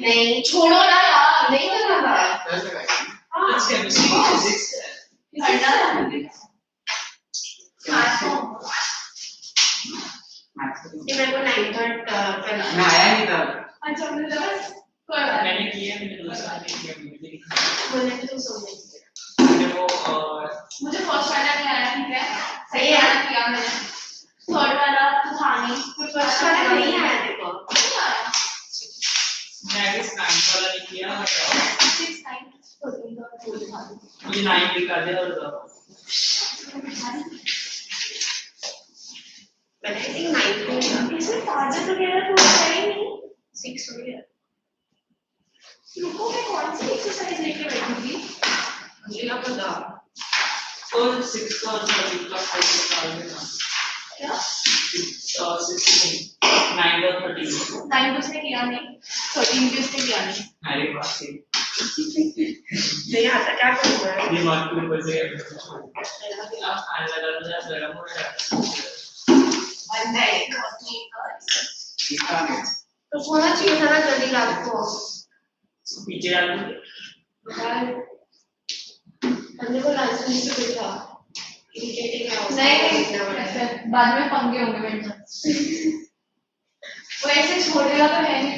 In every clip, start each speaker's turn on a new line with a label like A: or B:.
A: नहीं छोड़ो ना यार, नहीं करना था। मेरे को 9 करना आया नहीं था। अच्छा मैंने किया, मैंने दूसरा नहीं किया, मैंने तो सोने मुझे फर्स्ट वाला नहीं आया, ठीक है सही है किया मैंने। थर्ड वाला तो था नहीं, फर्स्ट वाला नहीं आया देखो। मैंने 9 वाला नहीं किया, 6 9 मुझे 9 लिखा दे और मैंने आई थिंक 9 को इसमें टारगेट वगैरह तो है ही नहीं। 6 हो गया। रुको मैं कौन सी एक्सरसाइज लेके बैठी थी मुझे ना पता। और 6 का और 13 का टारगेट क्या 6 और 16 9 और 13 9 तो उसने किया नहीं, 13 भी उसने किया नहीं। अरे बात है नहीं आता क्या करूंगा दिमाग के ऊपर से आप आने लगा तो लगा मुझे तो सोना चाहिए था ना जल्दी रात को पीछे डाल हमने को लाइसेंस पे बैठा इरिटेटिंग है। नहीं बाद में पंगे होंगे मेरे साथ। वो ऐसे छोड़ेगा तो है नहीं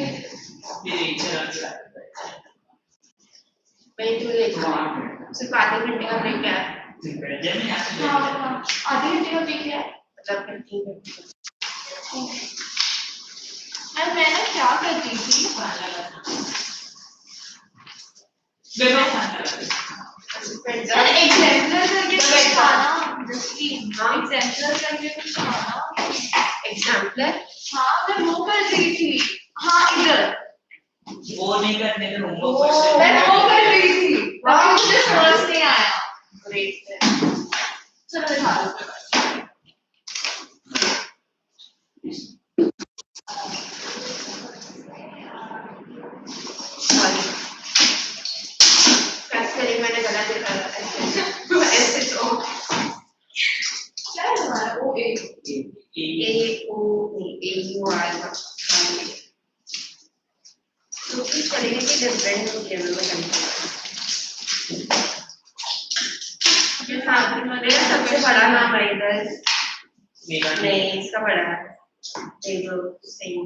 A: मैं तो ले सिर्फ आधे घंटे का ब्रेक है। आधे घंटे का ब्रेक है मतलब करती हूँ। मैं ना क्या करती थी एग्जाम्पलर करके कुछ खाना एग्जाम्पलर करके कुछ खाना एग्जाम्पलर हाँ मैं वो कर रही थी। हाँ इधर वो नहीं करने थे मैं वो कर रही थी मुझे समझ नहीं आया। ग्रेट चलो दिखा दो मैंने गलत लिखा था ऐसे तो क्या है हमारा ओ ए ओ ए यू आर तो इस तरीके के डिफरेंट होते हैं मैं ये साथ में मेरा सबसे बड़ा नाम है इधर नहीं इसका बड़ा है ये जो सेम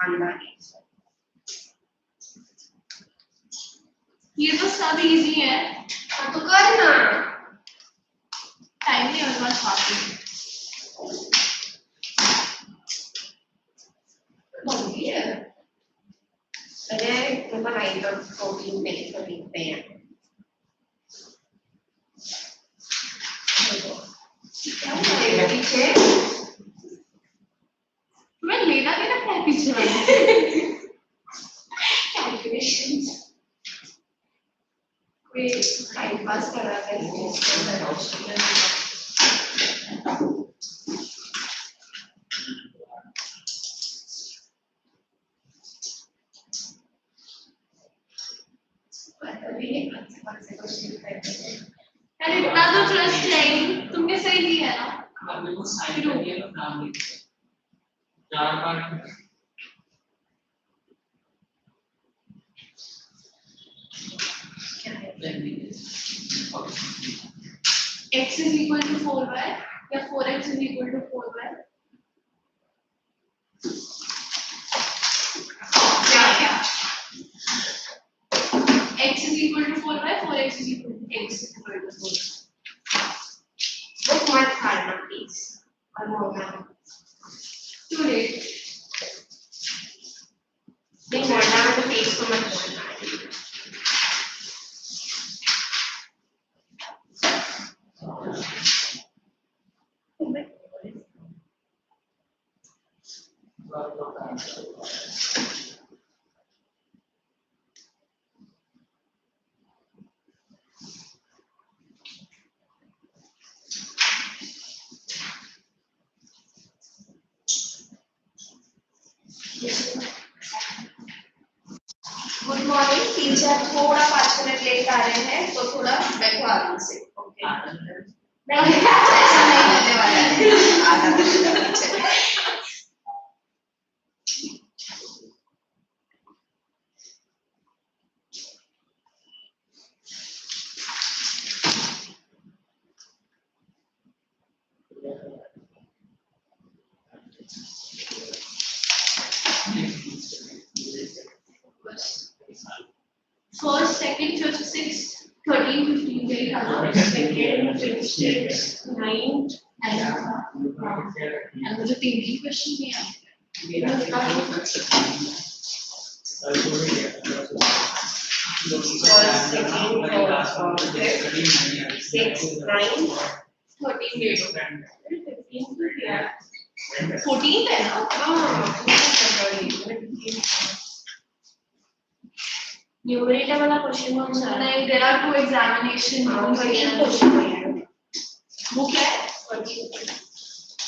A: अंदर ये तो सब इजी है तो कर ना टाइम नहीं मेरे पास काफी होगी है। अरे तुम बनाई तो प्रोटीन में तो लिखते हैं क्या बोलेगा पीछे मैं लेना देना क्या पीछे कैलकुलेशंस कोई टाइम पास कर रहा है अरे इतना तो ट्रस्ट है ही तुमने सही ली है ना अब वो साइन कर दिया तो नाम लिख 4 बार x is equal to 4y या 4x is equal to 4y क्या x is equal to 4y 4x is equal to x is equal to 4y Too late. नहीं बोलना है तो तेज तो मत बोलना है. Good morning. टीचर थोड़ा 5 मिनट लेट आ रहे हैं तो थोड़ा बैठो आराम से. ओके. नहीं ऐसा नहीं होने वाला है. आधा घंटा teacher. First, second, fifth, sixth, 13, 15, very hard. Second, fifth, sixth, 9, and मुझे 3 क्वेश्चन नहीं आए. First, second, 9, 13, 14 है ना? न्यूमरेटर वाला क्वेश्चन कौन सा है? नहीं, देयर आर 2 एग्जामिनेशन. वो क्या है? 14.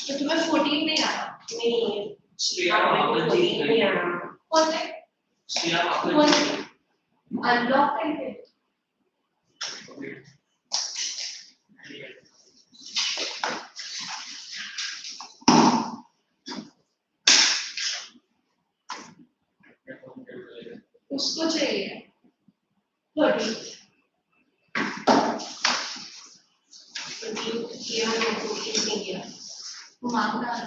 A: तो तुम्हें 14 नहीं आया? नहीं, श्रेया आपको 14 नहीं आया. कौन है? श्रेया आपको अनलॉक करके. उसको चाहिए 30 किया ना तो कितने किया वो मांगना है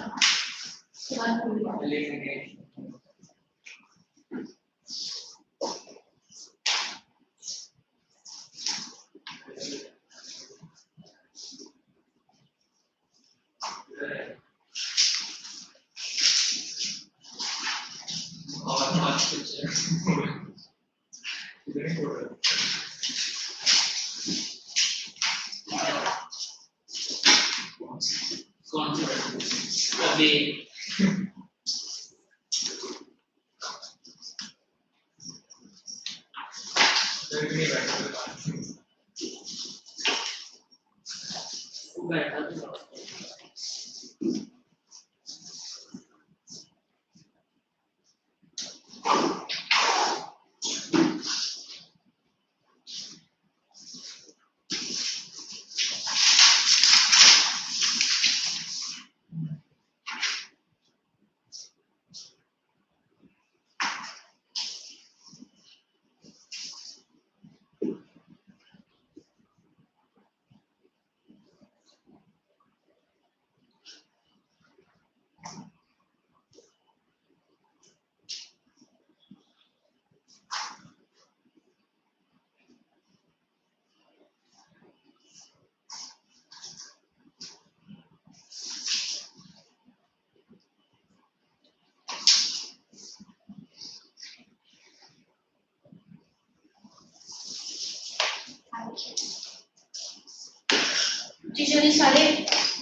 A: टीचर ये सारे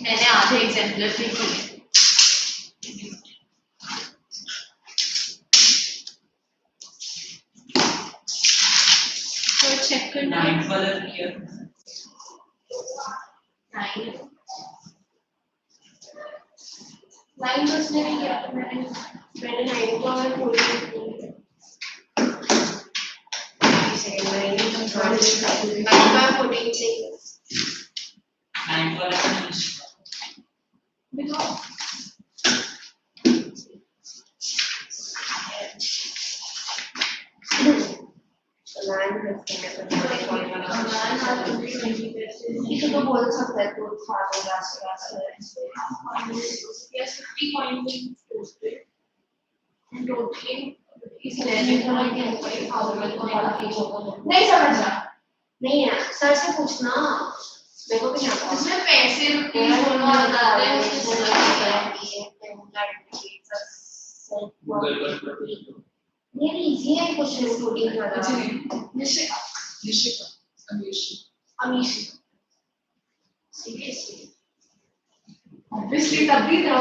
A: मैंने आधे एग्जाम्पलर भी किए. तो चेक करना 9 वाला किया 9 बस नहीं किया तो मैंने 9 को और 14 चाहिए. 9 वाला देखो ये तो बोल सकता है तो फादर क्लास yes 50.2 टोटली इस लेने का नहीं समझ रहा. नहीं है सर से पूछना. मेरे को भी नहीं आता
B: इसमें पैसे रुपये दोनों बताते हैं ये इजी है क्वेश्चन 14 वाला
A: निशिका अमीशी सीरियसली ऑब्वियसली तभी ना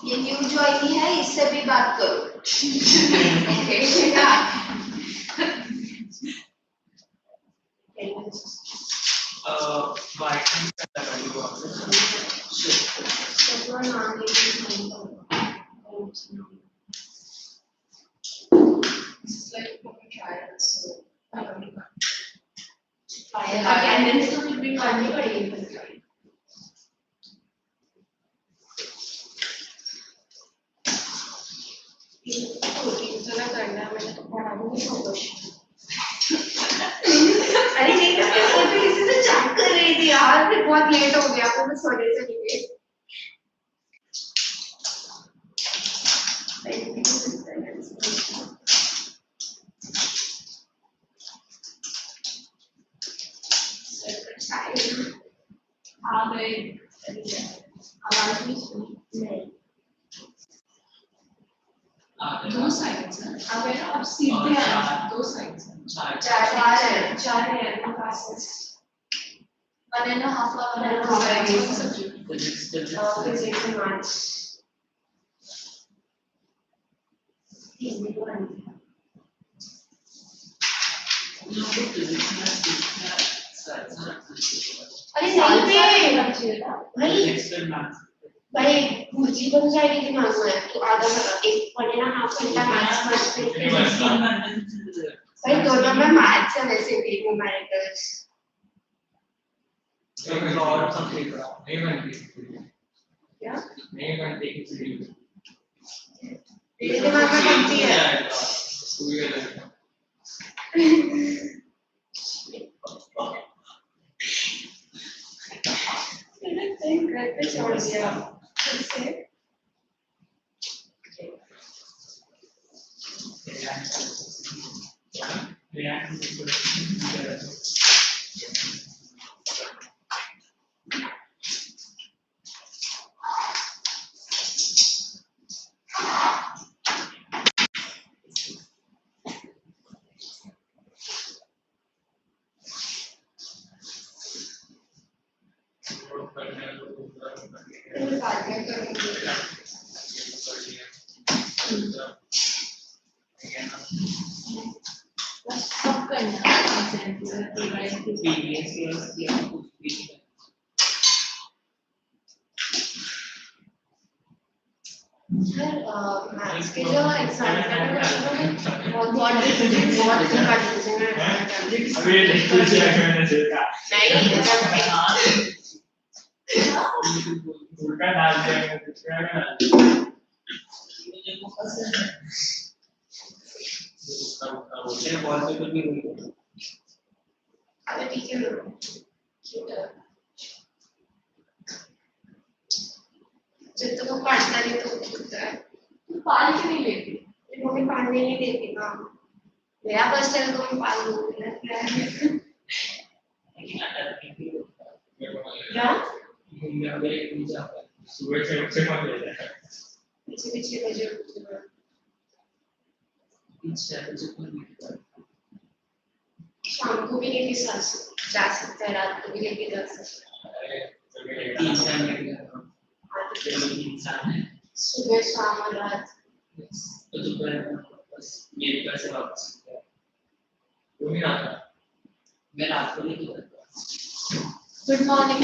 B: ये न्यू ज्वाइनी है इससे भी बात करो ओके
A: अटेंडेंस तो भी करनी पड़ेगी करना मैंने तो पढ़ा भी नहीं क्वेश्चन अरे नहीं तो किसी से चेक कर रही थी यार फिर बहुत लेट हो गया तो मैं सोने चली गई हाँ मैं आवाज नहीं सुनी नहीं दो साइड्स हैं अब है ना अब सीधे हैं दो साइड्स हैं चार है क्लासेस 1.5 फिजिक्स एंड मैथ्स अरे नहीं भाई मुझे बन जाएगी दिमाग में तो आधा 1.5 घंटा मैथ्स फर्स्ट भाई दोनों में मैथ्स है वैसे भी न्यूमेरिकल्स
C: और कंप्लीट करा नहीं बनती
A: क्या
C: नहीं बनती
A: मेरे दिमाग में बनती है मैंने सही घर पे छोड़ दिया कैसे मैथ्स के जो एग्जाम का क्वेश्चन है बहुत कंफ्यूजिंग है
C: अभी देखो मैंने देखा
A: नहीं
C: उल्टा डाल देंगे दूसरा का ये बॉल पे कुछ नहीं हुई
A: अबे ठीक है क्यों जब तक वो पढ़ता नहीं तो होता है तू पाल क्यों नहीं लेती मेरी मम्मी पालने नहीं देती ना मेरा बस चल तो मैं पाल लूंगी क्या
C: सुबह से उठ से मत लेते हैं
A: पीछे बजे शाम को भी लेके जा सकते हैं रात को भी लेके जा सकते हैं सुबह शाम और रात
C: तो दोपहर बस मेरे घर से वापस वो नहीं आता मैं रात को नहीं करता
A: good morning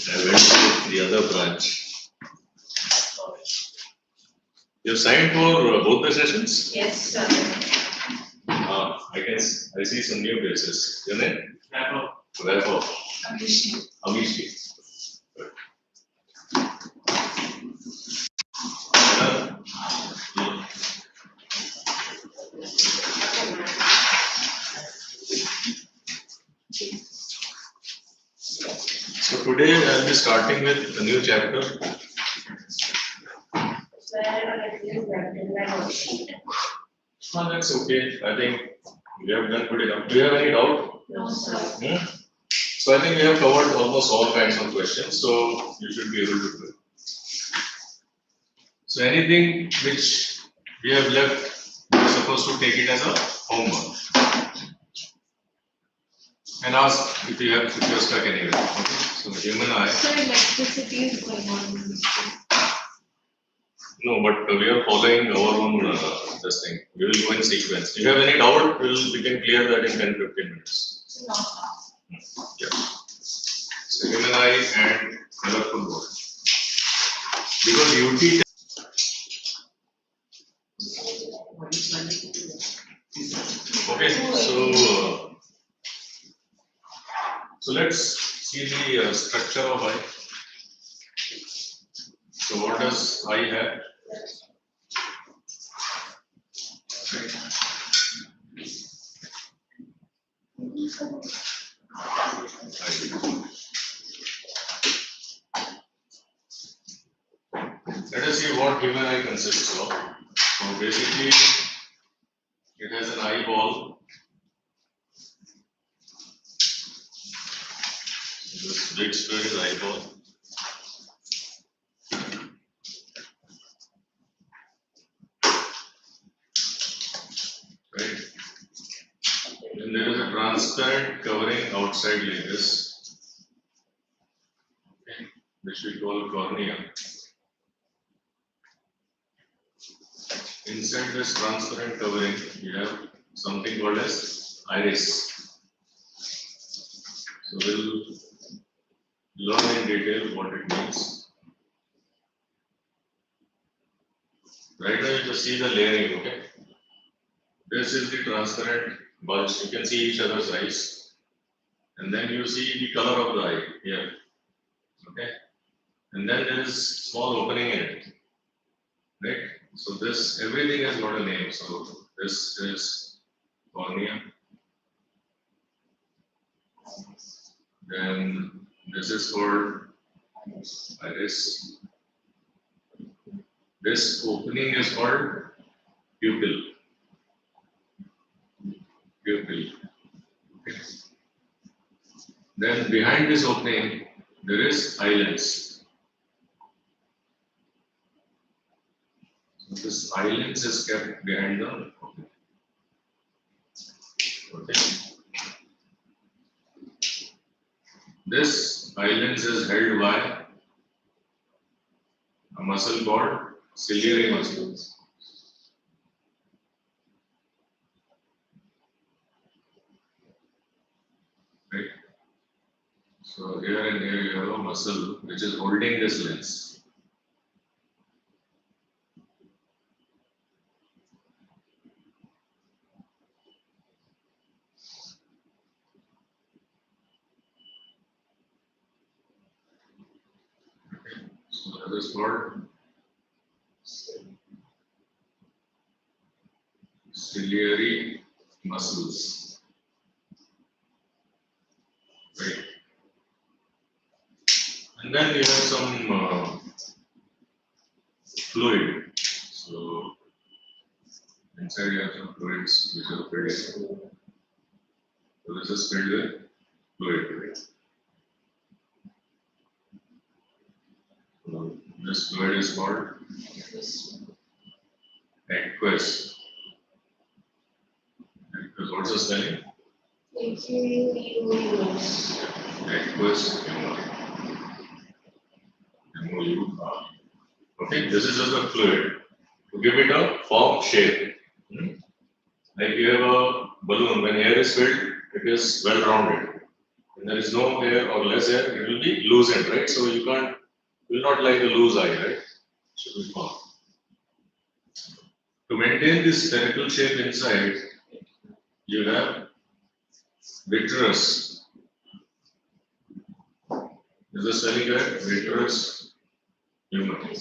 D: I went to the other branch. You signed for both the sessions?
A: Yes, sir.
D: I see some new faces. Your name? Rapo. Amishi. So today I'll be starting with a new chapter. No, that's okay. I think we have done good enough. Do you have any doubt?
A: No, sir.
D: Hmm? So I think we have covered almost all kinds of questions, so you should be able to do it. So anything which we have left, we are supposed to take it as a homework and ask if you are stuck anywhere. Okay. So human eye.
A: So electricity is going on in this thing.
D: No, but we are following our own this thing. We will go in sequence. If you have any doubt, we can clear that in 10-15 minutes.
A: It's not fast.
D: Yeah. So human eye and colorful board. Because UT. Okay, so let's see the structure of eye. So what does eye have? Let us see what human eye consists of. So basically, it has an eyeball. This big square is eyeball. Right. And there is a transparent covering outside like this, okay, which we call cornea. Inside this transparent covering, we have something called as iris. So we'll learn in detail what it means. Right now, you just see the layering, okay? This is the transparent bulge. You can see each other's eyes. And then you see the color of the eye here. Okay? And then there is small opening in it. Right? So this, everything has got a name. So this is cornea. Then this is called iris. This opening is called pupil. Pupil. Okay. Then behind this opening, there is eye lens. So this eye lens is kept behind the opening. Okay. This eye lens is held by a muscle called ciliary muscle. Right. So here and here you have a muscle which is holding this lens. Okay. So that is called ciliary muscles. Right. And then you have some fluid. So inside you have some fluids which are filled. So this is filled with fluid. So this fluid is called aqueous. What's the spelling? Aqueous humor. MOUR. Okay, this is just a fluid to give it a form shape. Like you have a balloon, when air is filled, it is well rounded. When there is no air or less air, it will be loosened, right? So you will not like a loose eye, right? It should be formed. To maintain this spherical shape inside, you have vitreous. Is the spelling correct? Vitreous humor. Okay.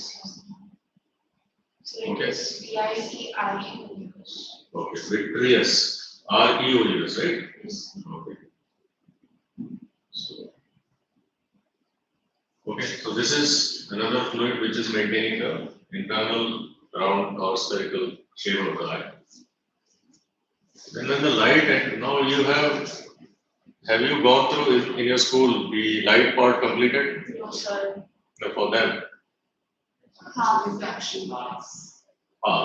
D: Okay, vitreous. REOUS, right? Okay. Okay, so this is another fluid which is maintaining the internal round or spherical shape of the eye. And then the light, and now you have you gone through in your school the light part completed?
A: No, sir.
D: No, for them.
A: Refraction.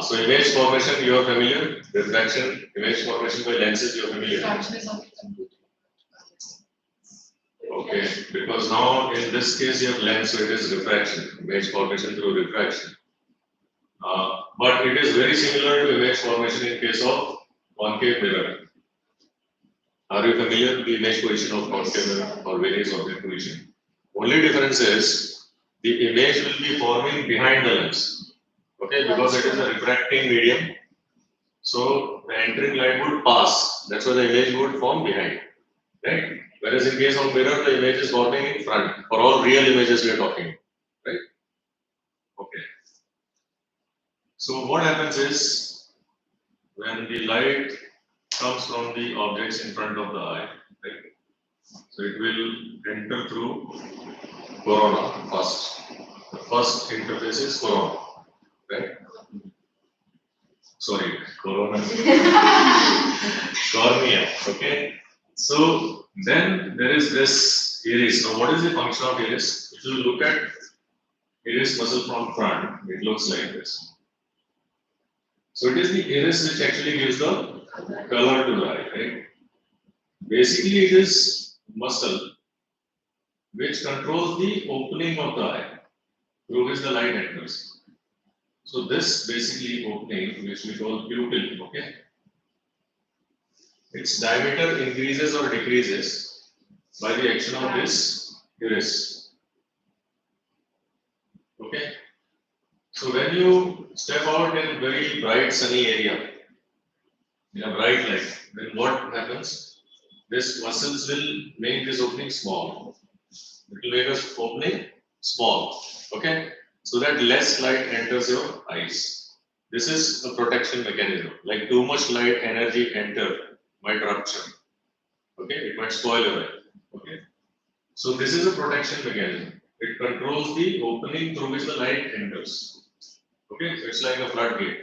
D: So image formation you are familiar, refraction, image formation by lenses you are familiar.
A: Refraction is only computed.
D: Okay, because now in this case you have lens, so it is refraction, image formation through refraction. But it is very similar to image formation in case of concave mirror. Are you familiar with the image position of concave mirror or various object position? Only difference is the image will be forming behind the lens. Okay, because it is a refracting medium. So the entering light would pass. That's why the image would form behind. Right? Whereas in case of mirror, the image is forming in front. For all real images we are talking. Right? Okay. So what happens is when the light comes from the objects in front of the eye, right? So it will enter through corona first. The first interface is corona, right? Sorry, corona. Cornea, okay? So then there is this iris. Now what is the function of iris? If you look at iris muscle from front, it looks like this. So it is the iris which actually gives the color to the eye, right? Basically it is muscle which controls the opening of the eye through which the light enters. So this basically opening, which we call pupil, okay? Its diameter increases or decreases by the action of this iris. Okay? So when you step out in a very bright sunny area, in a bright light, then what happens? This muscles will make this opening small. It will make us opening small. Okay? So that less light enters your eyes. This is a protection mechanism. Like too much light energy enter might rupture. Okay? It might spoil your eye. Okay? So this is a protection mechanism. It controls the opening through which the light enters. Okay? So it's like a floodgate.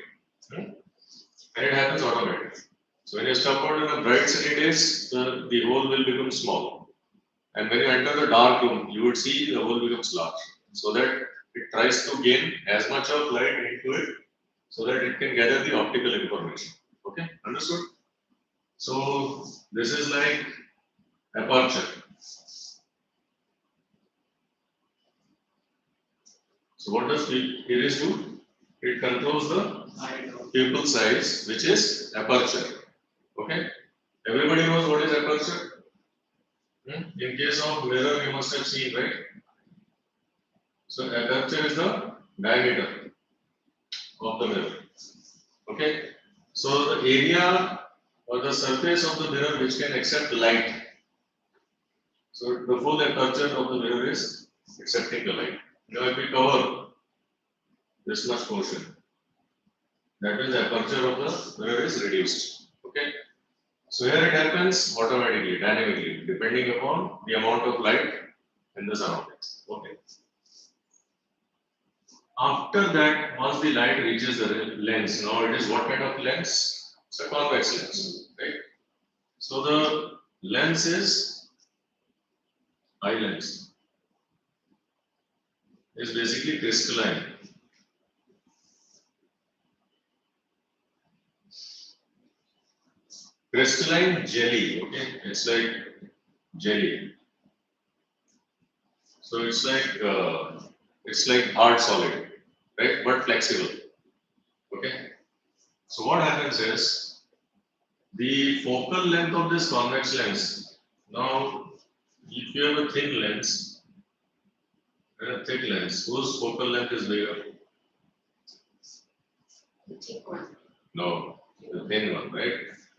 D: And it happens automatically. So when you step out in a bright sunny days, the hole will become small. And when you enter the dark room, you would see the hole becomes large. So that it tries to gain as much of light into it so that it can gather the optical information. Okay, understood? So this is like aperture. So what does iris do? It controls the pupil size, which is aperture. Okay, everybody knows what is aperture. In case of mirror, you must have seen, right? So aperture is the diameter of the mirror. Okay, so the area or the surface of the mirror which can accept light. So the full aperture of the mirror is accepting the light. Now if we cover this much portion, that means the aperture of the mirror is reduced. Okay, so here it happens automatically, dynamically, depending upon the amount of light in the surroundings. Okay. After that, once the light reaches the lens, now it is what kind of lens? It's a convex lens, right? So the lens is eye lens. Is basically crystalline. Crystalline jelly, okay? It's like jelly. So it's like hard solid, right? But flexible. Okay. So what happens is the focal length of this convex lens. Now, if you have a thin lens and a thick lens, whose focal length is bigger?
A: The thick one.
D: No, the thin one, right?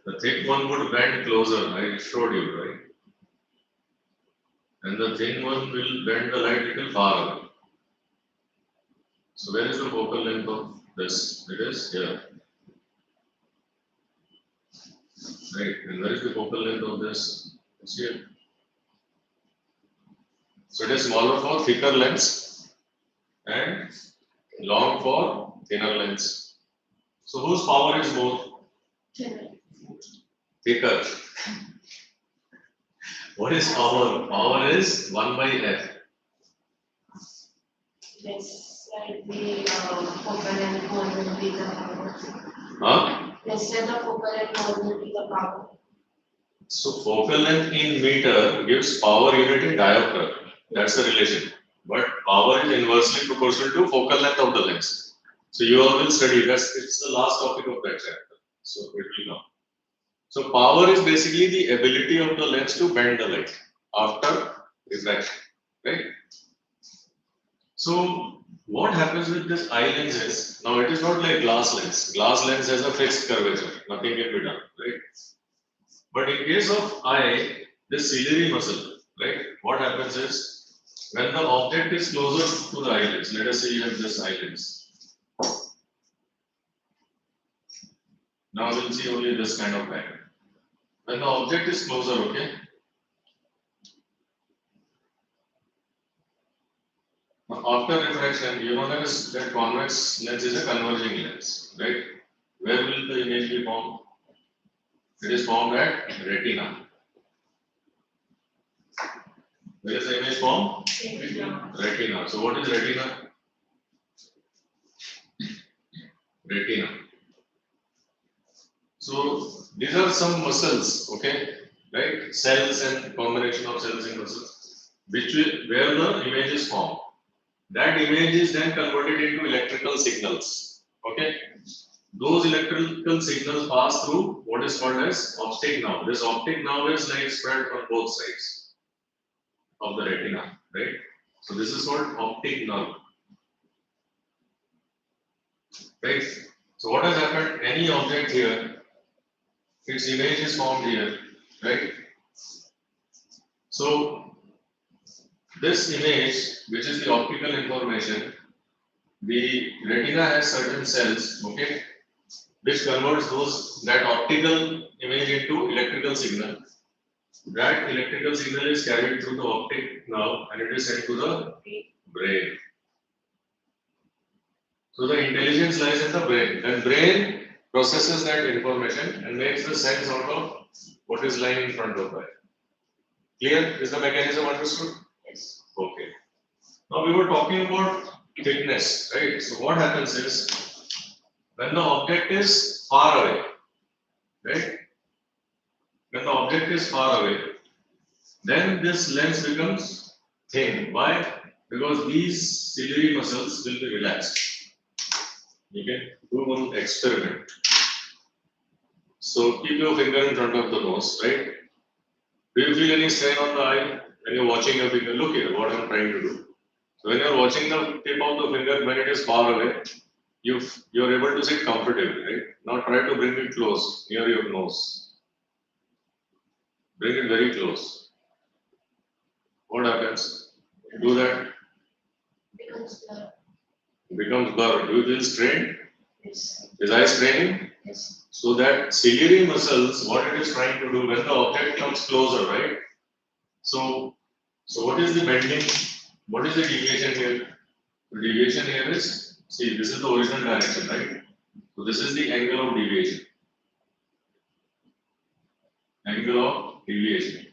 D: The thick one would bend closer. I showed you, right? And the thin one will bend the light little far away. So where is the focal length of this? It is here. Right. And where is the focal length of this? It's here. So it is smaller for thicker lens and long for thinner lens. So whose power is more? Thicker. What is power? Power is 1 by F.
A: Let's like the focal length more will be the power.
D: Huh?
A: Let's say the focal length more will be the power.
D: So focal length in meter gives power unit in diopter. That's the relation. But power is inversely proportional to focal length of the lens. So you all will study. It's the last topic of that chapter. So it will come. So power is basically the ability of the lens to bend the light after refraction, right? So what happens with this eye lens is, now it is not like glass lens. Glass lens has a fixed curvature, nothing can be done, right? But in case of eye, this ciliary muscle, right? What happens is, when the object is closer to the eye lens, let us say you have this eye lens. Now we'll see only this kind of pattern. When the object is closer, okay? Now after refraction, you know that convex lens is a converging lens, right? Where will the image be formed? It is formed at retina. Where is the image formed? Retina. So what is retina? Retina. So these are some muscles, okay, right? Cells and combination of cells and muscles, where the image is formed. That image is then converted into electrical signals, okay? Those electrical signals pass through what is called as optic nerve. This optic nerve is like spread on both sides of the retina, right? So this is called optic nerve, right? So what has happened? Any object here, its image is formed here, right? So this image, which is the optical information, the retina has certain cells, okay, which converts that optical image into electrical signal. That electrical signal is carried through the optic nerve and it is sent to the brain. So the intelligence lies in the brain, and brain processes that information and makes the sense out of what is lying in front of it. Clear? Is the mechanism understood?
A: Yes.
D: Okay. Now we were talking about thickness, right? So what happens is, when the object is far away, right? When the object is far away, then this lens becomes thin. Why? Because these ciliary muscles will be relaxed. You can do one experiment. So keep your finger in front of the nose, right? Do you feel any strain on the eye when you're watching your finger? Look here, what I'm trying to do. So when you're watching the tip of the finger, when it is far away, you're able to sit comfortably, right? Now try to bring it close, near your nose. Bring it very close. What happens? You do that, it becomes blurred. Do you feel strained?
A: Yes.
D: Is eye straining?
A: Yes.
D: So that ciliary muscles, what it is trying to do when the object comes closer, right? So what is the bending? What is the deviation here? The deviation here is, see, this is the original direction, right? So this is the angle of deviation. Angle of deviation.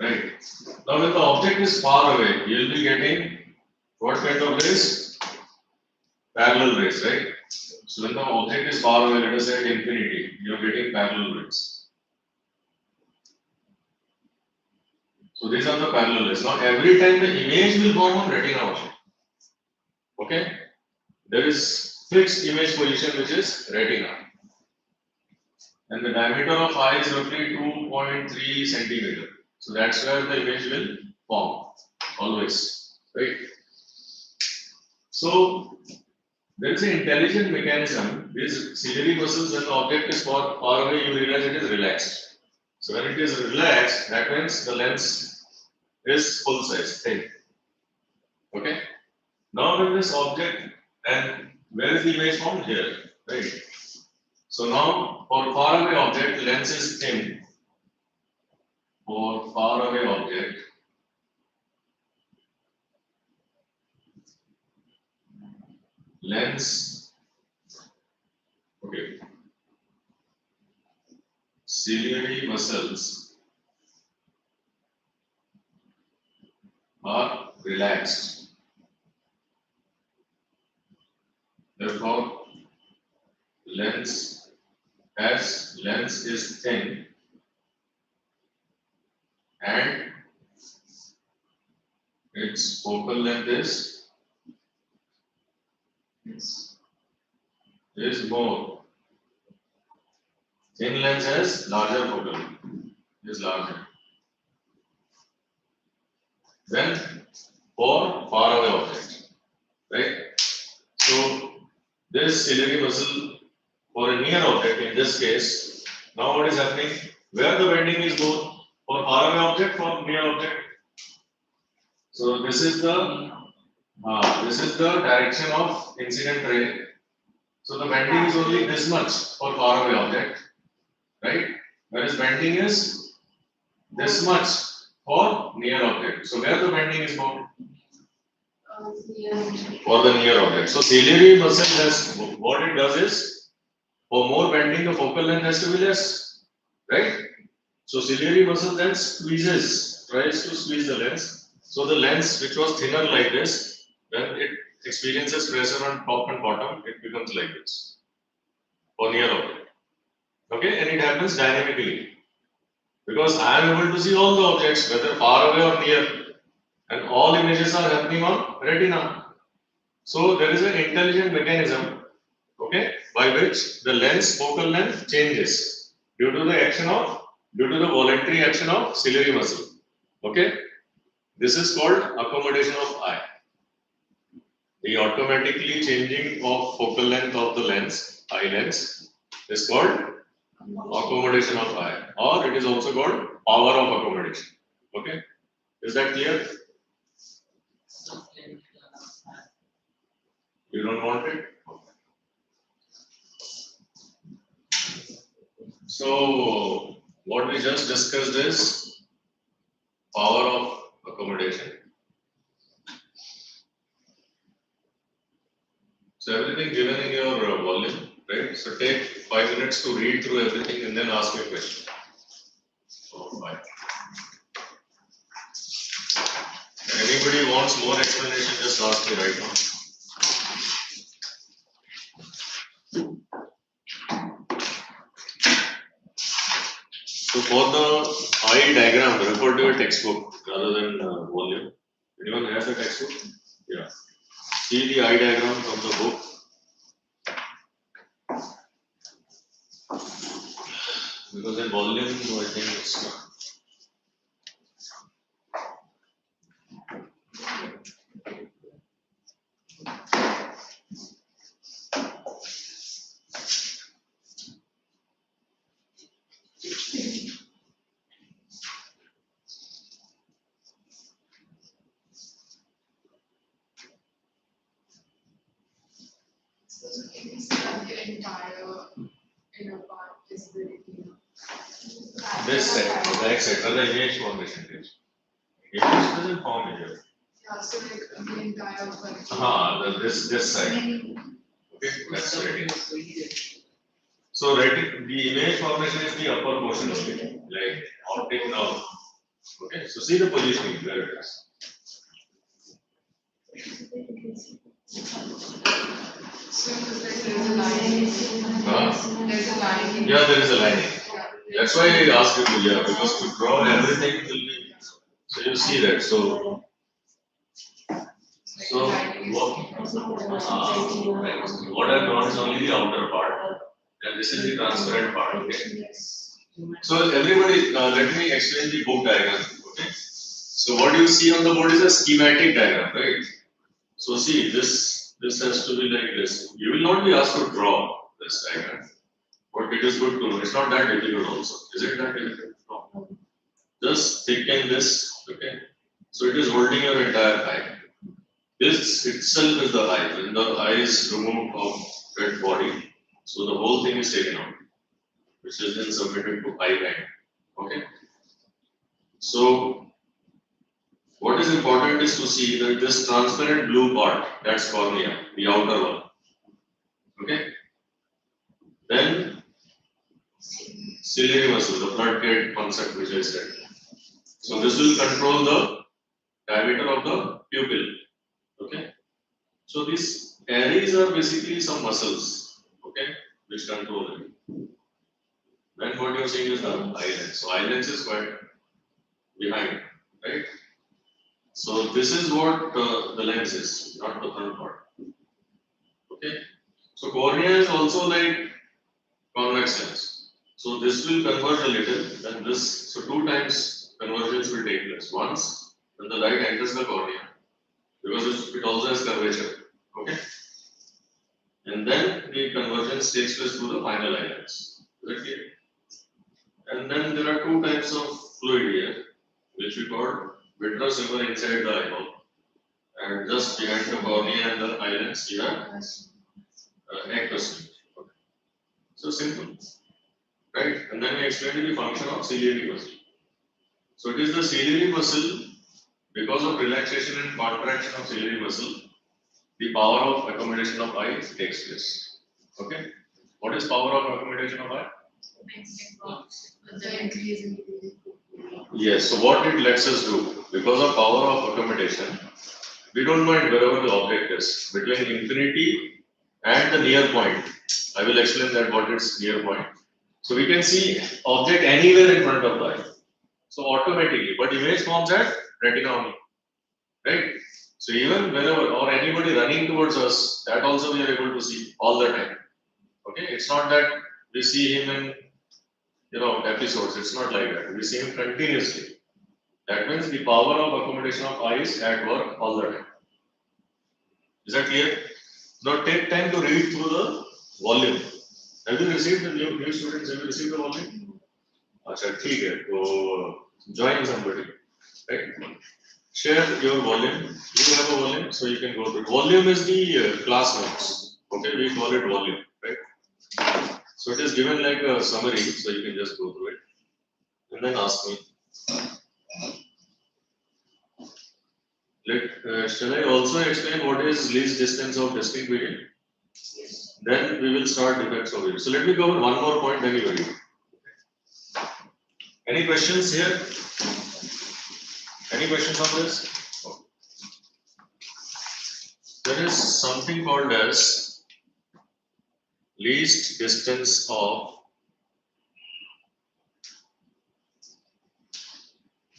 D: Right. Now when the object is far away, you will be getting what kind of rays? Parallel rays, right? So when the object is far away, let us say at infinity, you are getting parallel rays. So these are the parallel rays. Now every time the image will form on retina also. Okay? There is fixed image position which is retina. And the diameter of eye is roughly 2.3 centimeter. So that's where the image will form. Always. Right? So there is an intelligent mechanism. These ciliary muscles, when the object is far away, you realize it is relaxed. So when it is relaxed, that means the lens is full size, thin. Okay? Now when this object, and where is the image formed? Here, right? So now for far away object, lens is thin. For far away object, lens, okay, ciliary muscles are relaxed. Therefore, lens is thin and its focal length is more. Thin lens has larger focal length, is larger. Then for far away object, right? So this ciliary muscle for a near object, in this case, now what is happening? Where the bending is more for far away object, for near object. So this is the direction of incident ray. So the bending is only this much for far away object, right? Whereas bending is this much for near object. So where the bending is more? For the near object. So ciliary muscle has, what it does is, for more bending the focal length has to be less, right? So ciliary muscle then tries to squeeze the lens. So the lens which was thinner like this, when it experiences pressure on top and bottom, it becomes like this for near object. Okay, and it happens dynamically because I am able to see all the objects, whether far away or near, and all images are happening on retina. So there is an intelligent mechanism, okay, by which the lens focal length changes due to the voluntary action of ciliary muscle. Okay, this is called accommodation of eye. The automatically changing of focal length of the lens, eye lens, is called accommodation of eye, or it is also called power of accommodation. Okay, is that clear? You don't want it? So, what we just discussed is power of accommodation. So, everything given in your volume, right? So, take 5 minutes to read through everything and then ask a question. So, fine. Anybody wants more explanation, just ask me right now. So for the eye diagram, refer to a textbook rather than volume. Anyone has a textbook? Yeah. See the eye diagram from the book. Because in volume, I think it's not. This set, the next set, the image formation is. Image doesn't form here.
B: Yeah, so like the entire
D: This side. Okay, that's retina. So the image formation is the upper portion of it, like optic nerve. Okay, so see the positioning where it is.
B: So there's a line. There's a line.
D: Yeah, there is a lining. That's why I asked you to, yeah, because to draw everything will be, so you see that. So what I've drawn is only the outer part, and this is the transparent part. Okay. So everybody, let me explain the book diagram. Okay. So what you see on the board is a schematic diagram, right? So see, this has to be like this. You will not be asked to draw this diagram, but it is good to. It's not that difficult also. Is it that difficult? No. Just thicken this. Okay. So it is holding your entire eye. This itself is the eye. When the eye is removed of that body, so the whole thing is taken out, which is then submitted to eye bank. Okay. So what is important is to see that this transparent blue part, that's cornea, the outer one. Okay. Then ciliary muscle, the floodgate concept which I said. So this will control the diameter of the pupil. Okay. So these areas are basically some muscles, okay, which control it. Then what you are seeing is the eye lens. So eye lens is quite behind, right? So this is what the lens is, not the front part. Okay. So cornea is also like convex lens. So this will converge a little, then this. So two times convergence will take place. Once when the light enters the cornea, because it also has curvature. Okay. And then the convergence takes place through the final eye lens. Is that clear? And then there are two types of fluid here, which we call vitreous river inside the eyeball. And just behind the cornea and the eye lens, you have aqueous fluid. Okay. So simple, right? And then I explained the function of ciliary muscle. So it is the ciliary muscle, because of relaxation and contraction of ciliary muscle, the power of accommodation of eye takes place. Okay? What is power of accommodation of eye? Yes, so what it lets us do, because of power of accommodation, we don't mind wherever the object is, between infinity and the near point. I will explain that what is near point. So we can see object anywhere in front of the eye. So automatically, but image forms at retina only, right? So even whenever or anybody running towards us, that also we are able to see all the time. Okay, it's not that we see him in episodes. It's not like that. We see him continuously. That means the power of accommodation of eye is at work all the time. Is that clear? Now take time to read through the volume. Have you received the new students? Have you received the volume? Acha, ठीक है. So join somebody, right? Share your volume. You have a volume, so you can go through it. Volume is the class notes. Okay, we call it volume, right? So it is given like a summary, so you can just go through it and then ask me. Shall I also explain what is least distance of distinct vision? Yes. Then we will start defects of vision. So let me cover one more point, then you will read. Any questions here? Any questions on this? Okay. There is something called as least distance of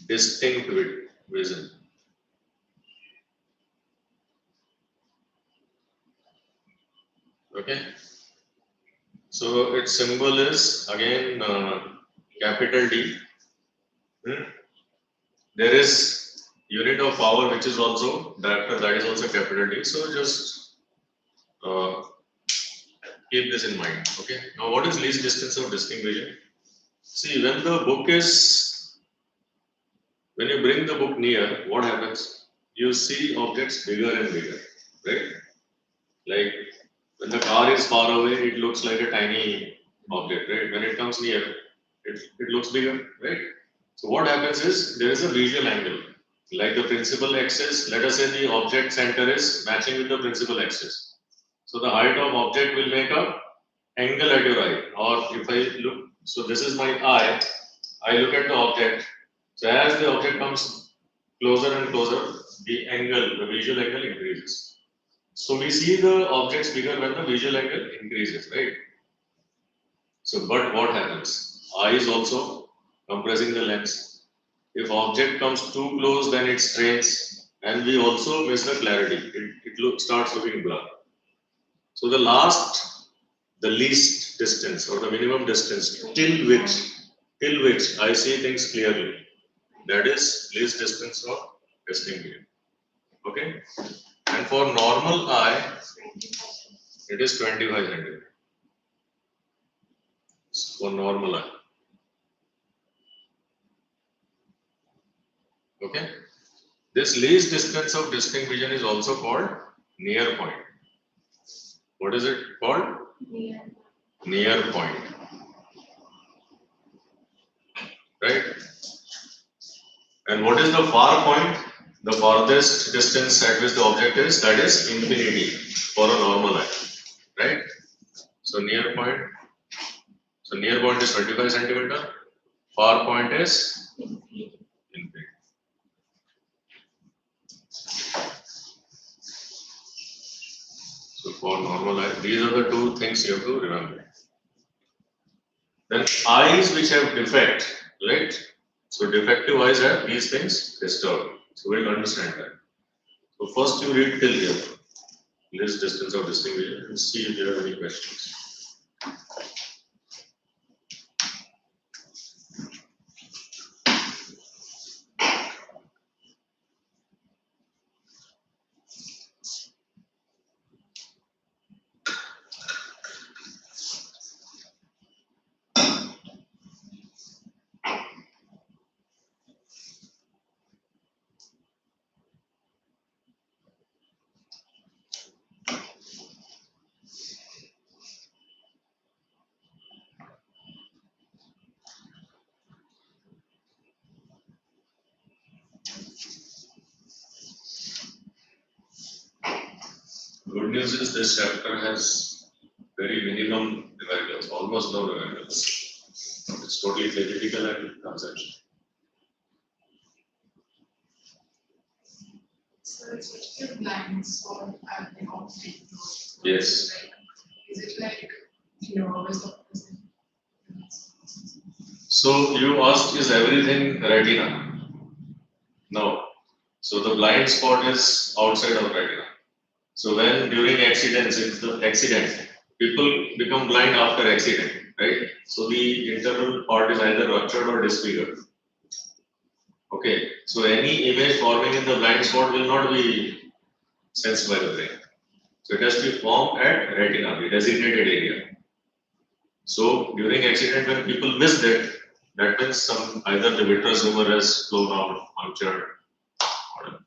D: distinct vision. Okay. So its symbol is again capital D. There is unit of power which is also diopter, that is also capital D. So just keep this in mind. Okay. Now what is least distance of distinct vision? See, when you bring the book near, what happens? You see objects bigger and bigger, right? Like when the car is far away, it looks like a tiny object, right? When it comes near, it looks bigger, right? So what happens is there is a visual angle, like the principal axis. Let us say the object center is matching with the principal axis. So the height of object will make a angle at your eye. Or if I look, so this is my eye. I look at the object. So as the object comes closer and closer, the visual angle increases. So we see the objects bigger when the visual angle increases, right? So, but what happens? Eye is also compressing the lens. If object comes too close, then it strains, and we also miss the clarity. It starts looking blurry. So the least distance or the minimum distance till which I see things clearly, that is least distance of distinct vision. Okay, and for normal eye, it is 25 centimeters. For normal eye. Okay, this least distance of distinct vision is also called near point. What is it called? Near point. Right? And what is the far point? The farthest distance at which the object is, that is infinity for a normal eye. Right? So near point. So near point is 25 centimeter. Far point is infinity. So for normal eye, these are the two things you have to remember. Then eyes which have defect, right? So defective eyes have these things disturbed. So we'll understand that. So first you read till here, this distance of distinction, and see if there are any questions. Good news is this chapter has very minimum numericals, almost no numericals. It's totally theoretical and conceptual.
E: So it's just blind spot at the optic.
D: Yes.
E: Is it like you always opposite?
D: So you asked, is everything retina? No. So the blind spot is outside of retina. So when during accidents, if the accident, people become blind after accident, right? So the internal part is either ruptured or disfigured. Okay. So any image forming in the blind spot will not be sensed by the brain. So it has to be formed at retina, the designated area. So during accident, when people miss that, that means some either the vitreous humor has flown out, punctured, whatever.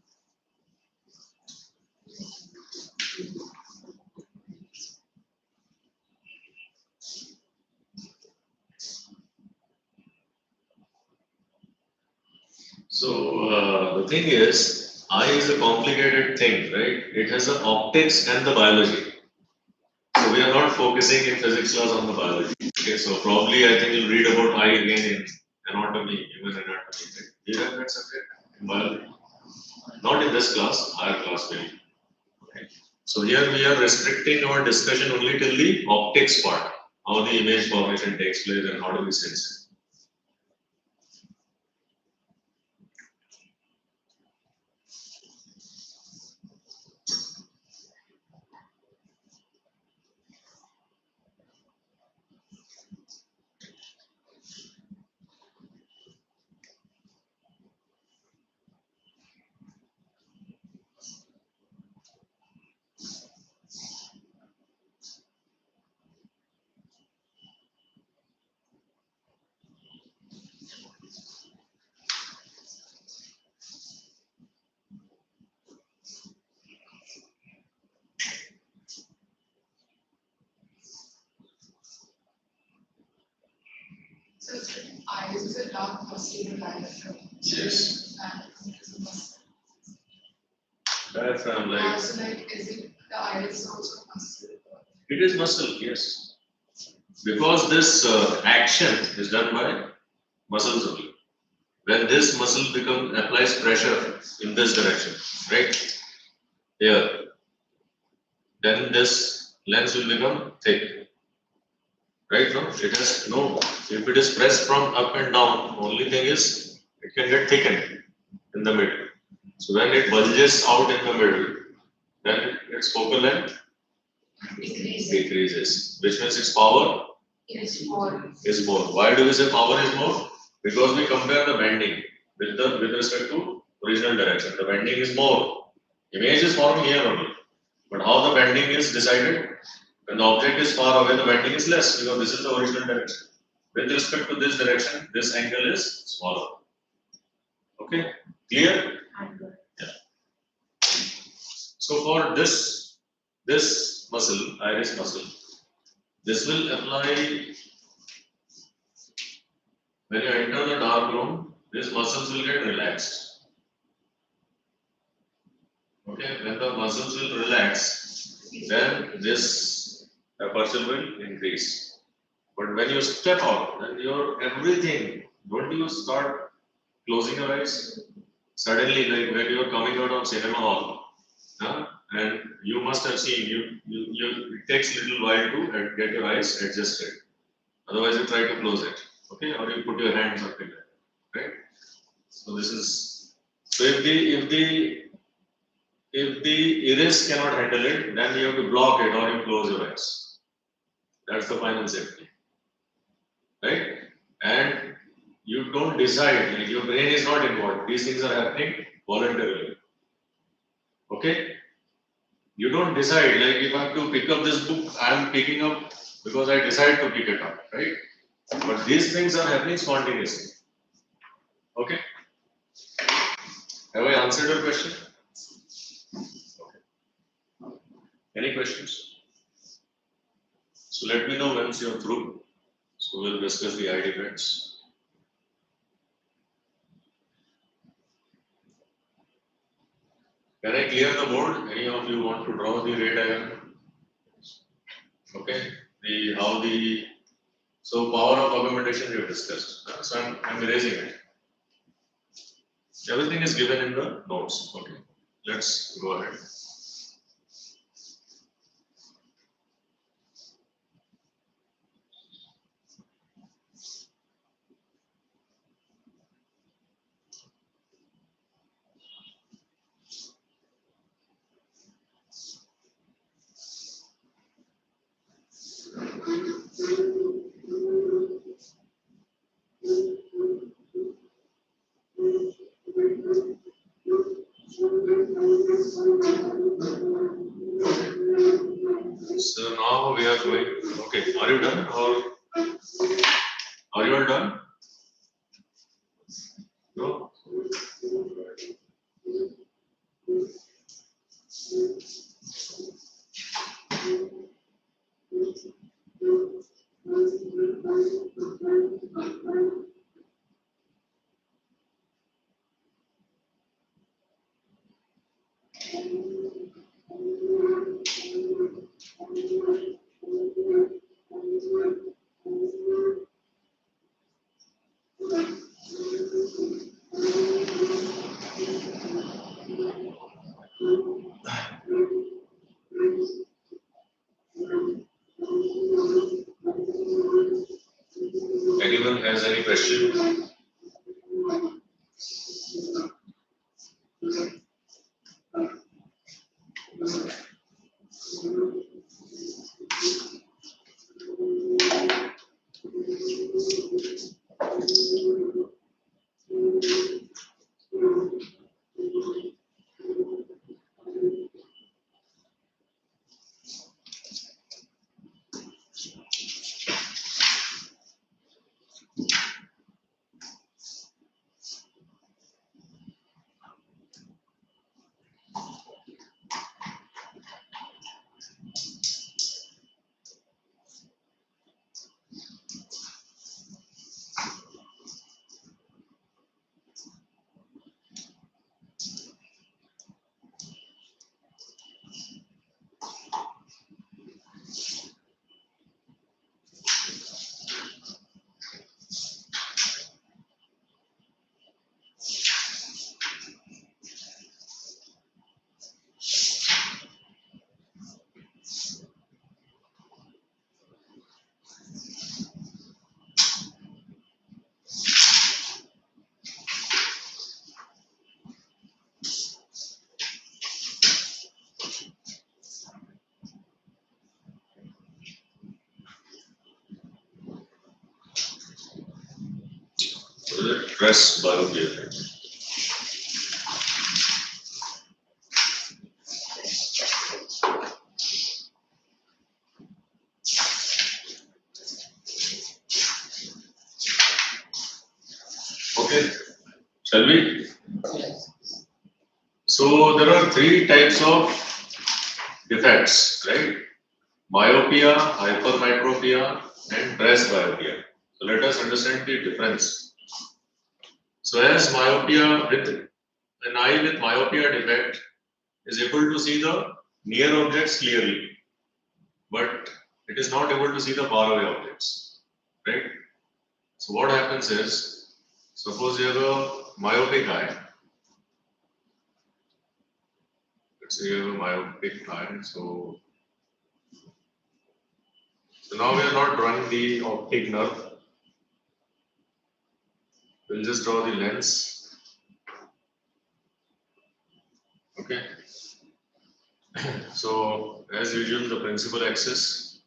D: So the thing is, eye is a complicated thing, right? It has the optics and the biology. So we are not focusing in physics class on the biology. Okay, so probably I think you'll read about eye again in anatomy, human anatomy. Right? Do you have that subject in biology? Not in this class, higher class maybe. Okay. So here we are restricting our discussion only till the optics part, how the image formation takes place and how do we sense it.
E: So it's written eyes is a dark posterior diaphragm.
D: Yes.
E: And it is a muscle.
D: Diaphragm, like
E: So like, is it the iris also muscle?
D: it is muscle, yes. Because this action is done by muscles only. When this muscle applies pressure in this direction, right? Here, then this lens will become thick. Right? No, it has no. If it is pressed from up and down, only thing is it can get thickened in the middle. So when it bulges out in the middle, then its focal length decreases, which means its power
E: Is more.
D: is more. Why do we say power is more? Because we compare the bending with respect to original direction. The bending is more. Image is forming here only. But how the bending is decided? When the object is far away, the bending is less because this is the original direction. With respect to this direction, this angle is smaller. Okay, clear? Yeah. So for this muscle, iris muscle, this will apply when you enter the dark room. These muscles will get relaxed. Okay, when the muscles will relax, then this aperture will increase. But when you step out, then your everything, don't you start closing your eyes? Suddenly, like when you're coming out of cinema hall, and you must have seen, it takes a little while to get your eyes adjusted. Otherwise, you try to close it, okay, or you put your hands something like that, right? So this is, so if the iris cannot handle it, then you have to block it or you close your eyes. That's the final safety, right? And you don't decide, like your brain is not involved. These things are happening voluntarily. Okay? You don't decide, like if I have to pick up this book, I am picking up because I decide to pick it up, right? But these things are happening spontaneously. Okay? Have I answered your question? Okay. Any questions? So let me know once you're through. So we'll discuss the eye defects. Can I clear the board? Any of you want to draw the ray diagram? Okay. So power of augmentation we have discussed. So I'm erasing it. Everything is given in the notes. Okay. Let's go ahead. So now we are going. Okay, are you done or are you all done? No. Anyone has any question? Press myopia. Okay, shall we? So there are three types of defects, right? Myopia, hypermetropia, and presbyopia. So let us understand the difference. So as myopia, with an eye with myopia defect is able to see the near objects clearly, but it is not able to see the far away objects, right? So what happens is, suppose you have a myopic eye. Let's say you have a myopic eye. So now we are not drawing the optic nerve. We'll just draw the lens. Okay. So as usual, the principal axis.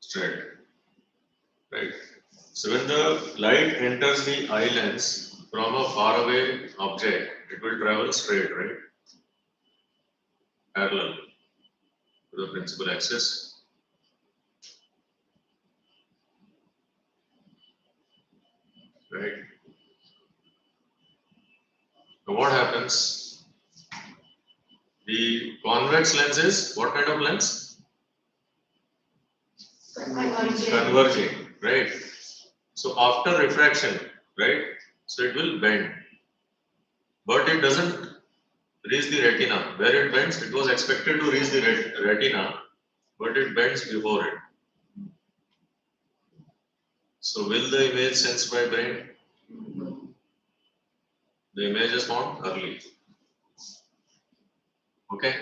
D: Straight. Right. So when the light enters the eye lens from a far away object, it will travel straight, right? Parallel to the principal axis. Right. Now what happens? The convex lens is what kind of lens? Converging, right? So after refraction, right? So it will bend, but it doesn't reach the retina. Where it bends, it was expected to reach the retina, but it bends before it. So will the image sensed by brain? The image is formed early. Okay.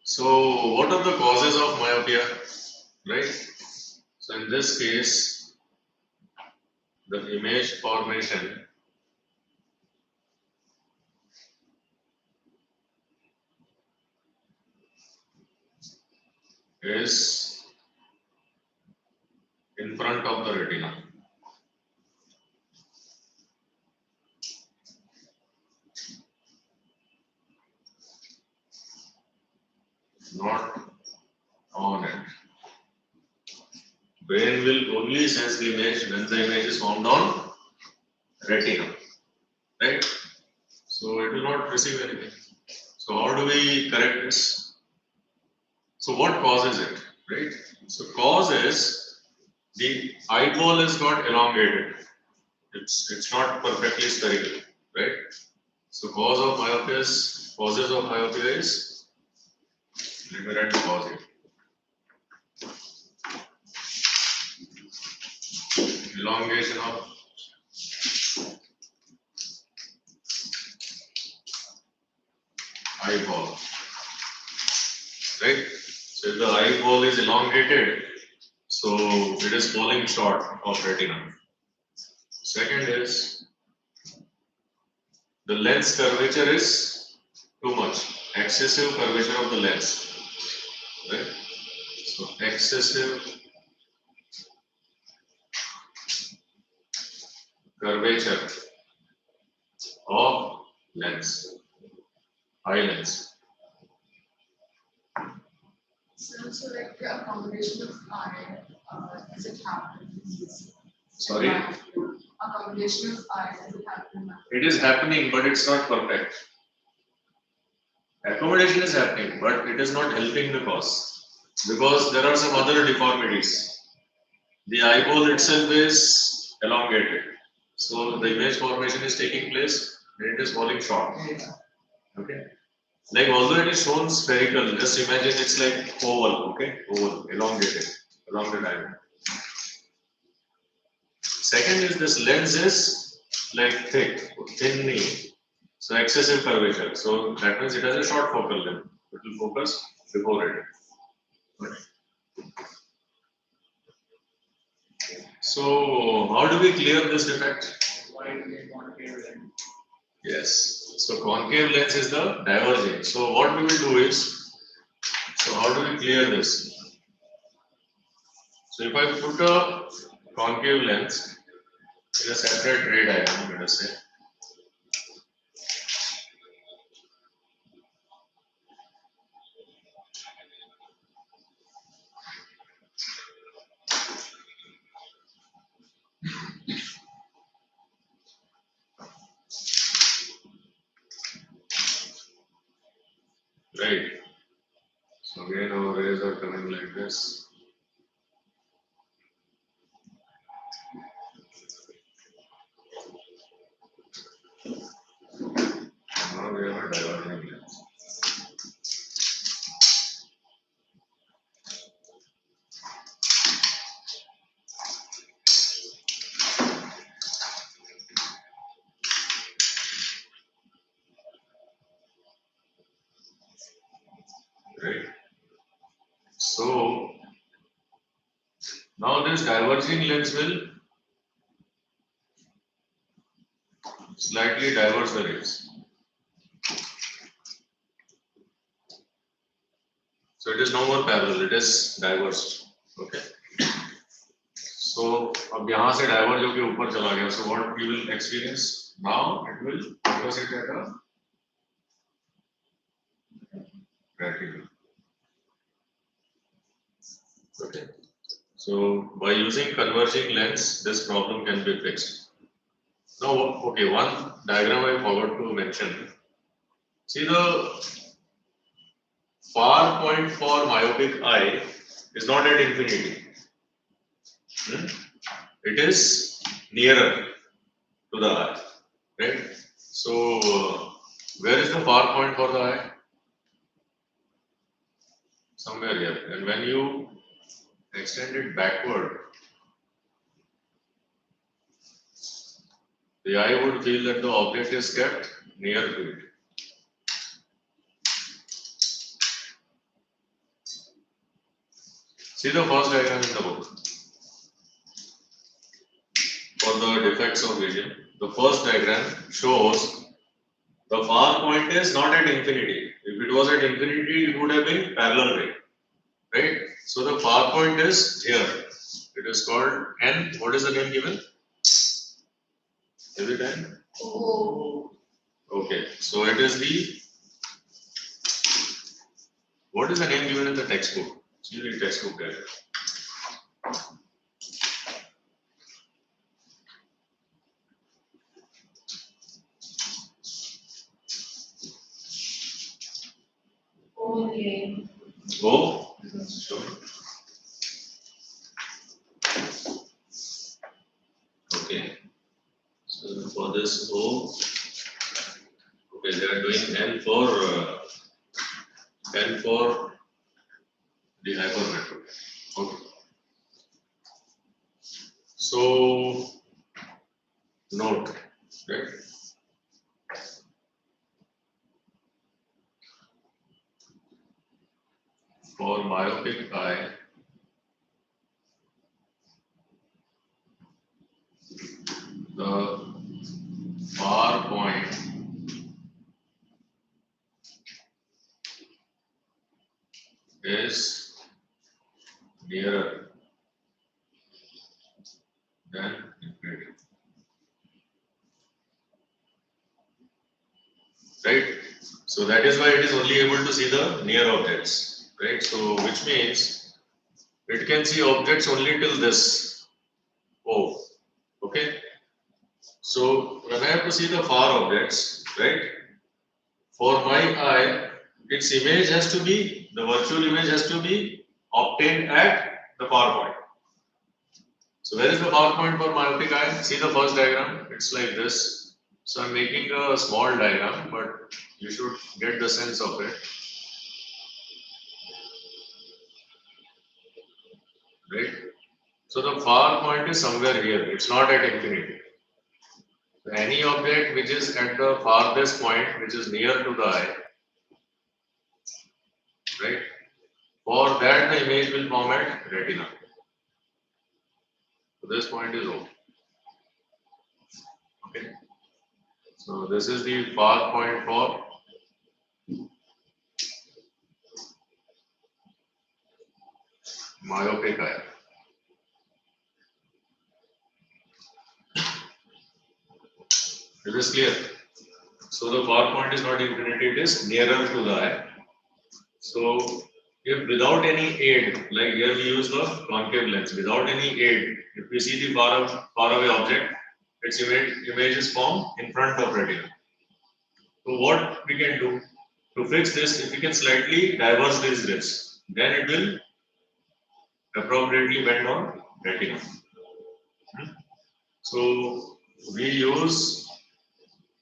D: So what are the causes of myopia? Right. So in this case, the image formation is in front of the retina. Not on it. Brain will only sense the image when the image is formed on retina, right? So it will not receive anything. So how do we correct this? So what causes it, right? So cause is the eyeball is got elongated. It's not perfectly spherical, right? So causes of myopia is, let me write the cause here. Elongation of eyeball, right? So if the eyeball is elongated, so it is falling short of retina. Second is the lens curvature is too much, excessive curvature of the lens, right? So excessive curvature of lens, eye lens.
E: So like the accommodation of eye, does it happen?
D: Sorry?
E: Accommodation of eye, does it happen?
D: It is happening, but it's not perfect. Accommodation is happening, but it is not helping the cause because there are some other deformities. The eyeball itself is elongated, so the image formation is taking place and it is falling short. Okay, like although it is shown spherical, just imagine it's like oval. Okay, oval, elongated along the diagram. Second is this lens is like thick, thinly. So excessive curvature. So that means it has a short focal length. It will focus before it. Okay. So how do we clear this defect?
C: Why do they want to clear them?
D: Yes. So concave lens is the diverging. So what we will do is, so how do we clear this? So if I put a concave lens in a separate ray diagram, let us say. Right. So again our rays are coming like this. now we have a diverging lens. Right. So now this diverging lens will slightly diverge the rays. So it is no more parallel, it is diverged. Okay. So अब यहाँ से diverge होके ऊपर चला गया. So what we will experience now? It will opposite at a retinal. Okay. So by using converging lens, this problem can be fixed. Now, okay, one diagram I forgot to mention. See, the far point for myopic eye is not at infinity. It is nearer to the eye, right? So, where is the far point for the eye? Somewhere here. And when you extend it backward, the eye would feel that the object is kept near to it. See the first diagram in the book. For the defects of vision, the first diagram shows the far point is not at infinity. If it was at infinity, it would have been parallel ray, right? So the far point is here. It is called N. What is the name given? Is it N?
B: Oh.
D: Okay. So it is the. What is the name given in the textbook? It's usually textbook diagram.
B: Okay.
D: O. Sure. Okay. So for this O, okay, they are doing N for the hypermetropia. Okay. So note, right? For myopic eye, the far point is nearer than infinity. Right? So that is why it is only able to see the near objects. Right? So which means it can see objects only till this O. Okay? So when I have to see the far objects, right? For my eye, its image has to be, the virtual image has to be obtained at the far point. So where is the far point for myopic eye? See the first diagram, it's like this. So I'm making a small diagram, but you should get the sense of it. Right? So the far point is somewhere here, it's not at infinity. So any object which is at the farthest point, which is near to the eye, right? For that the image will form at retina. So this point is O. Okay. So this is the far point for myopic eye. Is this clear? So the far point is not infinity, it is nearer to the eye. So if without any aid, like here we use the concave lens, without any aid, if we see the far away object, its image is formed in front of retina. So what we can do to fix this, if we can slightly diverge these rays, then it will appropriately bend on retina. So we use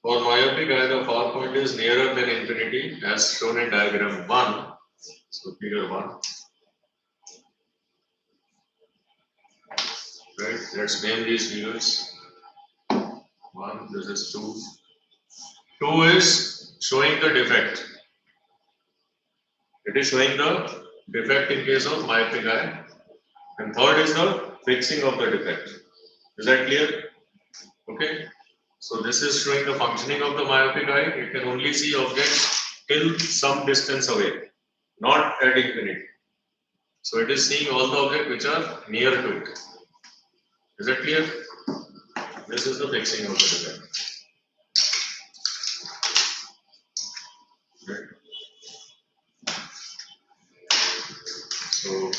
D: For myopic eye, the far point is nearer than infinity, as shown in diagram 1. So figure 1. Right, let's name these figures. 1, this is 2. 2 is showing the defect. It is showing the defect in case of myopic eye. And third is the fixing of the defect. Is that clear? Okay. So this is showing the functioning of the myopic eye. It can only see objects till some distance away, not at infinity. So it is seeing all the objects which are near to it. Is that clear? This is the fixing of the defect. Right. So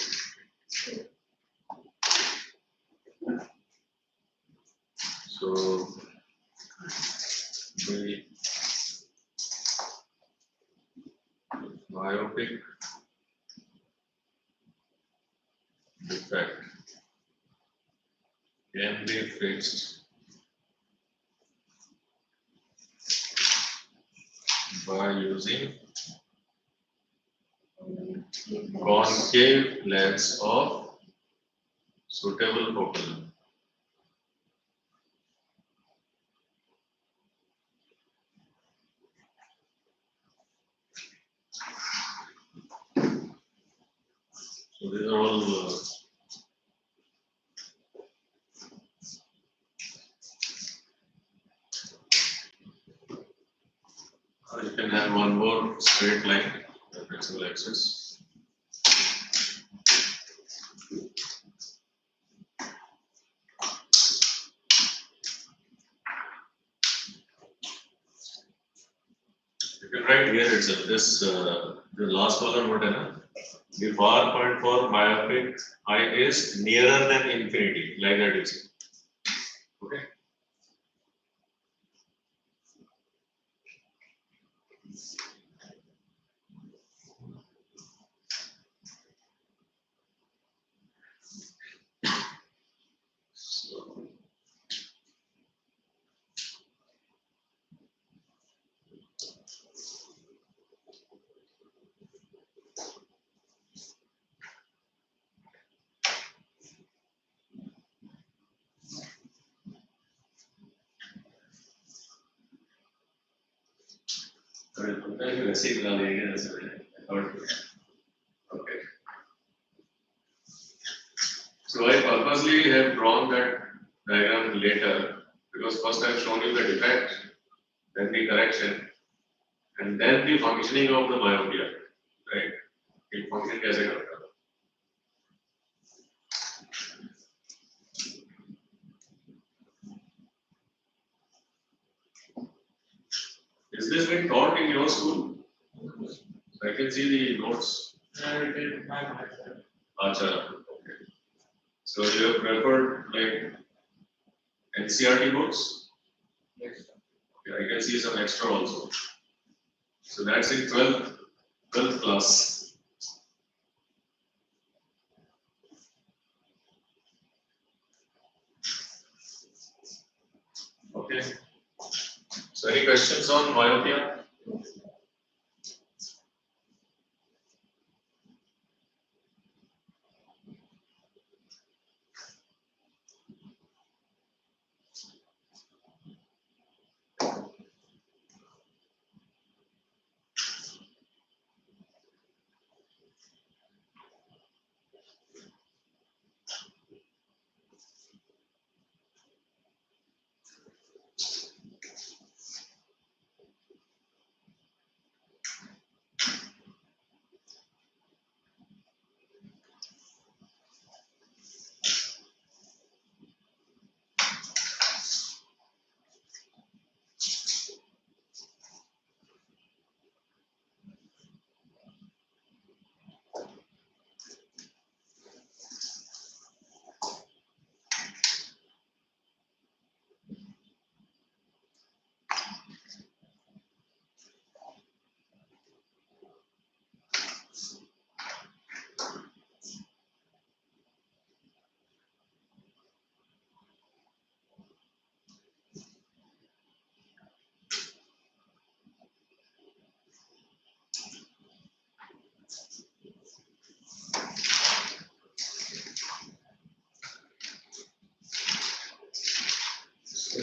D: the myopic defect can be fixed by using concave lens of suitable focal length. So these are all you can have one more straight line, the principal axis. You can write here itself. This the last column, what is the far point for myopic eye is nearer than infinity, like that you see. Okay. So, okay. So I purposely have drawn that diagram later because first I have shown you the defect, then the correction, and then the functioning of the myopia, right? The function कैसे करता है? Is this been taught in your school? I can see the notes. Acha, okay. So you have referred like NCRT books?
C: Yes.
D: Okay, I can see some extra also. So that's in 12th class. Okay. So any questions on myopia?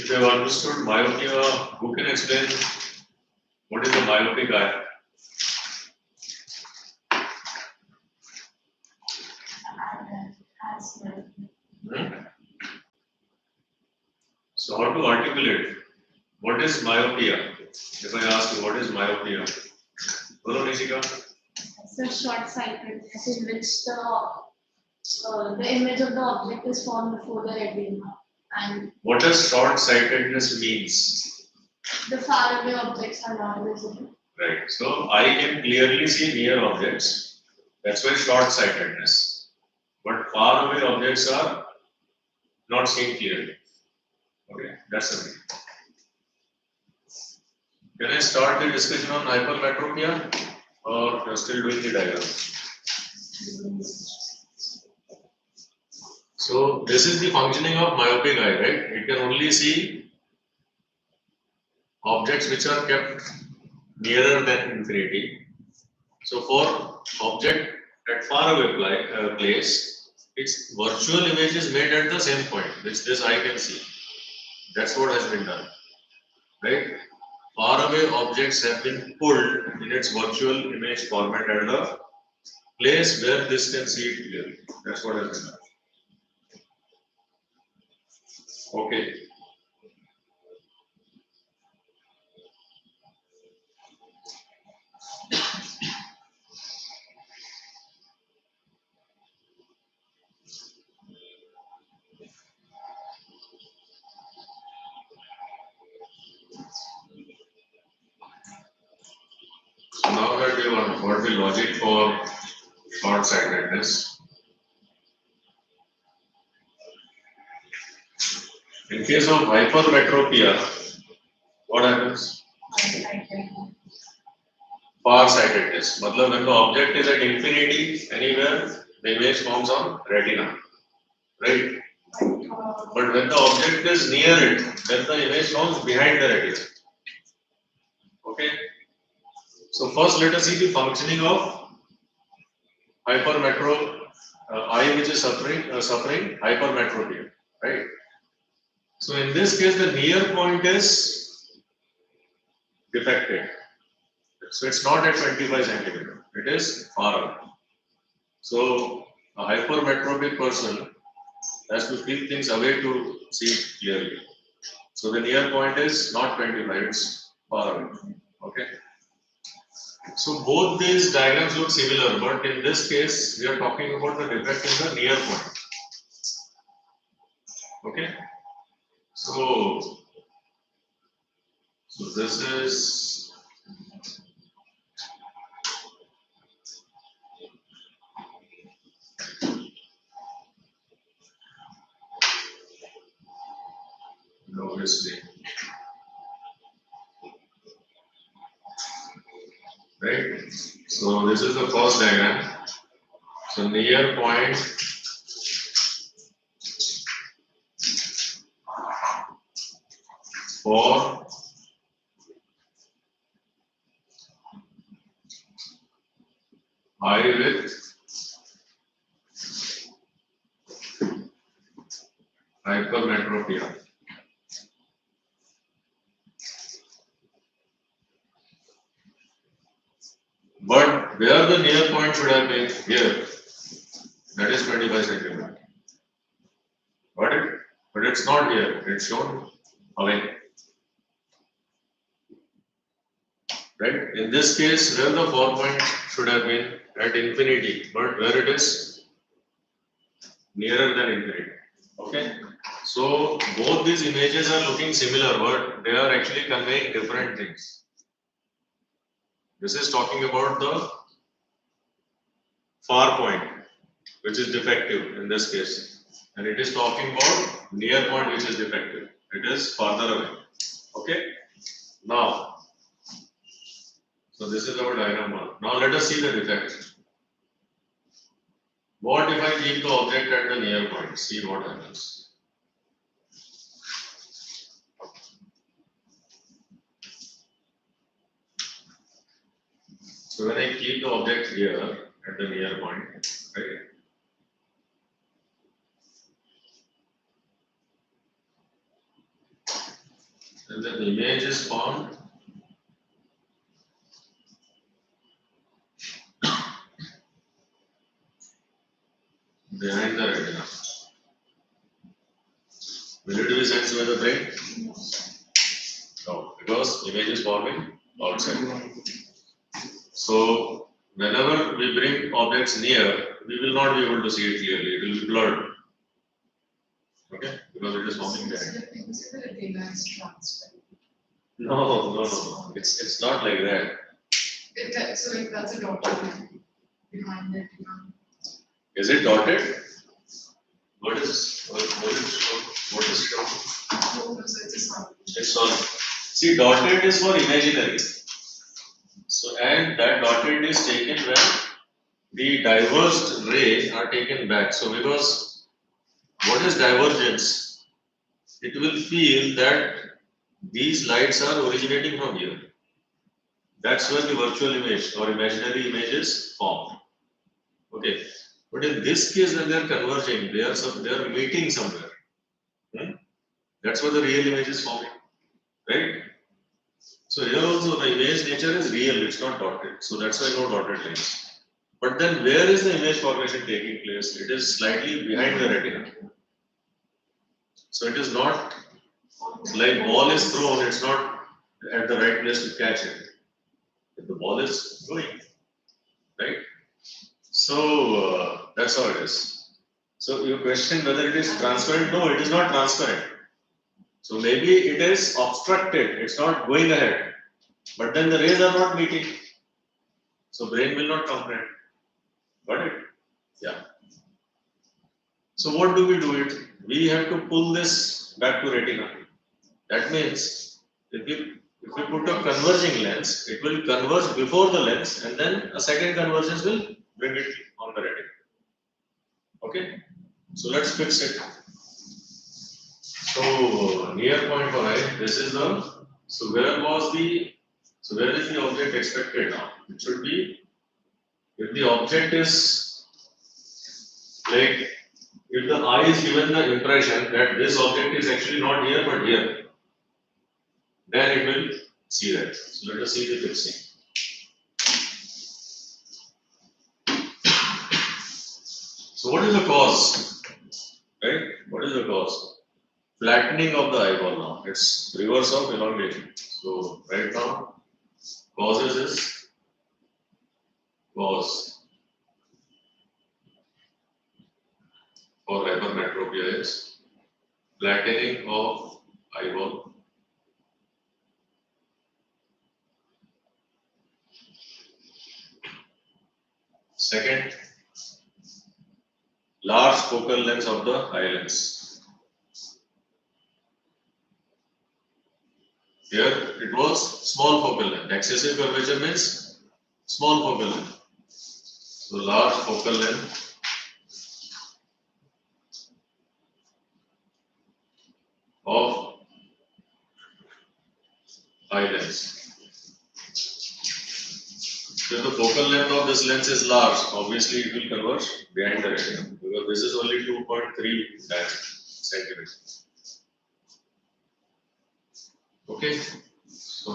D: if you have understood myopia, who can explain what is the myopic eye? Hmm? So how to articulate? What is myopia? If I ask you what is myopia? Hello, Nishika.
E: It's a short-sightedness in which the image of the object is formed before the retina, and
D: What does short-sightedness means?
E: the faraway objects are not visible.
D: Right. So I can clearly see near objects. That's why short-sightedness. But far away objects are not seen clearly. Okay, that's the thing. Can I start the discussion on hypermetropia, or you're still doing the diagram? So this is the functioning of myopic eye, right? It can only see objects which are kept nearer than infinity. So for object at far away place, its virtual image is made at the same point, which this eye can see. That's what has been done, right? Far away objects have been pulled in its virtual image format at the place where this can see it clearly. That's what has been done. Okay. So now that we want what the logic for short-sightedness. In case of hypermetropia, what happens? Far-sightedness. Matlab when the object is at infinity anywhere, the image forms on retina, right? But when the object is near it, then the image forms behind the retina. Okay. So first, let us see the functioning of eye which is suffering hypermetropia, right? So in this case, the near point is defected. So it's not at 25 centimeter. It is far away. So a hypermetropic person has to keep things away to see it clearly. So the near point is not 25, it's far away. Okay. So both these diagrams look similar, but in this case, we are talking about the defect in the near point. Okay. So this is obviously right. So this is the first diagram. So near point for eye with hypermetropia. But where the near point should have been here, that is 25 centimeter. Got it? But it's not here, it's shown away. Right? In this case, where the 4 point should have been at infinity, but where it is nearer than infinity. Okay? So both these images are looking similar, but they are actually conveying different things. This is talking about the far point, which is defective in this case, and it is talking about near point, which is defective. It is farther away. Okay. Now, so this is our diagram one. Now let us see the defect. What if I keep the object at the near point? See what happens. So when I keep the object here at the near point, right? and then the image is formed behind the retina. Will it be sensed by the brain? No, because image is forming outside. So whenever we bring objects near, we will not be able to see it clearly. It will be blurred. Okay, because it is forming behind. No. It's not like that.
A: So like that's a dotted line behind it.
D: Is it dotted? What is it?
A: No, so it's a solid.
D: It's solid. See, dotted is for imaginary. So, and that dotted is taken when the diverged rays are taken back. So, because what is divergence? It will feel that these lights are originating from here. That's where the virtual image or imaginary image is formed. Okay. But in this case, when they are converging, they are meeting somewhere. That's where the real image is forming, right? So here also the image nature is real; it's not dotted. So that's why no dotted lines. But then where is the image formation taking place? It is slightly behind the retina. So it is not like ball is thrown; it's not at the right place to catch it. If the ball is going, right? So that's how it is. So you question whether it is transparent. No, it is not transparent. So maybe it is obstructed. It's not going ahead. But then the rays are not meeting. So brain will not comprehend. Got it? Yeah. So what do? We have to pull this back to retina. That means if we put a converging lens, it will converge before the lens, and then a second convergence will bring it on the retina. Okay? So let's fix it. So near point for eye, this is the, where is the object expected now? It should be, if the object is like, if the eye is given the impression that this object is actually not here but here, then it will see that. So let us see the fixing. So what is the cause? Right? What is the cause? Flattening of the eyeball now. It's reverse of elongation. So right now, causes is cause for hypermetropia is flattening of eyeball. Second, large focal length of the eye lens. Here it was small focal length. Excessive curvature means small focal length. So large focal length of eye lens. If the focal length of this lens is large, obviously it will converge behind the retina because this is only 2.3 centimeters. Okay, so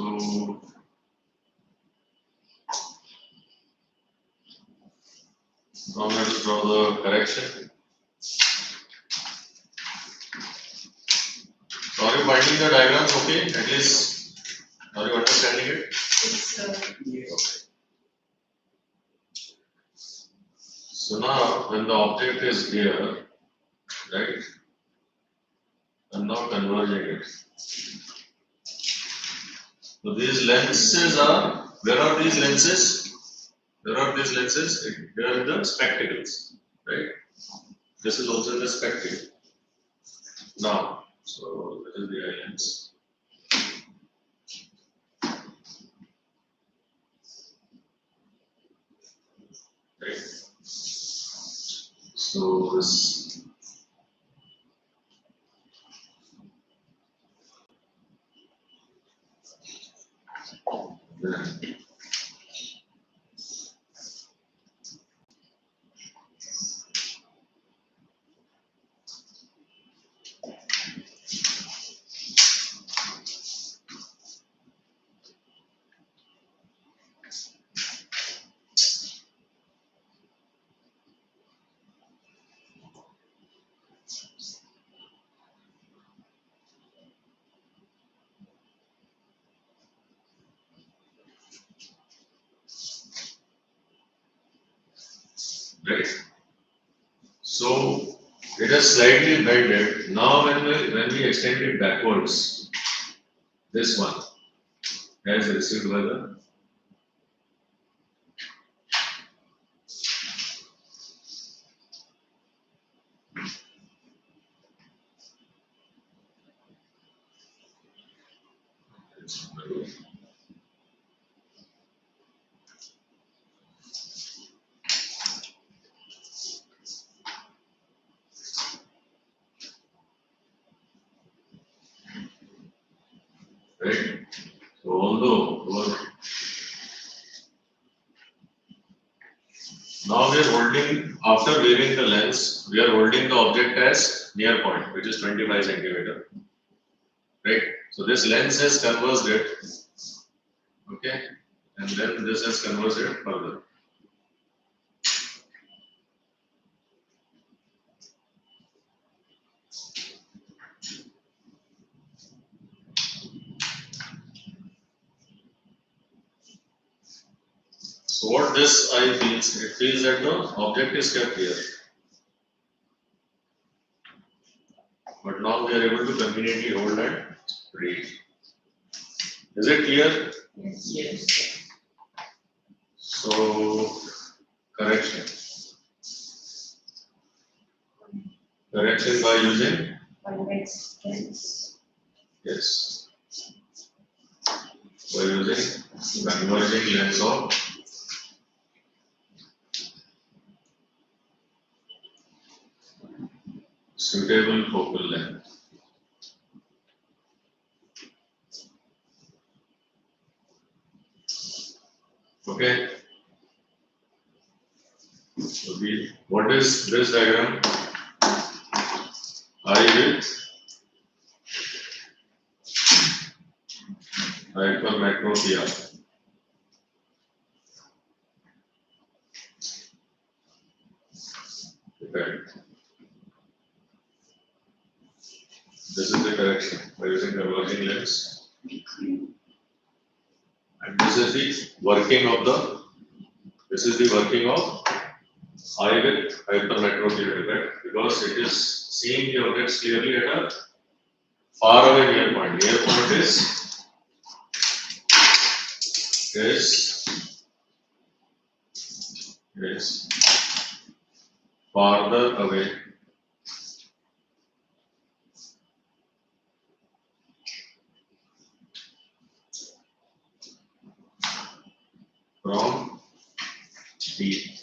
D: now let us draw the correction. So are you finding the diagrams okay? At least are you understanding it?
A: It's
D: Okay. So now when the object is here, right? I'm now converging it. So these lenses are, where are these lenses? Where are these lenses? They are in the spectacles, right? This is also in the spectacle. Now, so that is the eye lens. Right. So this. Then right? So it is slightly bended. Now when we extend it backwards, this one has received by the right. So although now we are holding, after weaving the lens, we are holding the object as near point, which is 25 centimeter, right? So this lens has converged it, okay, and then this has converged it further. So what this eye feels, it feels that the object is kept here. But now we are able to conveniently hold and read. Is it clear?
C: Yes.
D: So, correction. Correction by using?
E: Convex lens.
D: Yes. By using converging lens of suitable focal length. Okay. So what is this diagram? Eye with hypermetropia. Okay. This is the correction by using converging lens. And this is the working of the eye with hypermetropia defect, because it is seeing the objects clearly at a far away near point. Near point is farther away from D.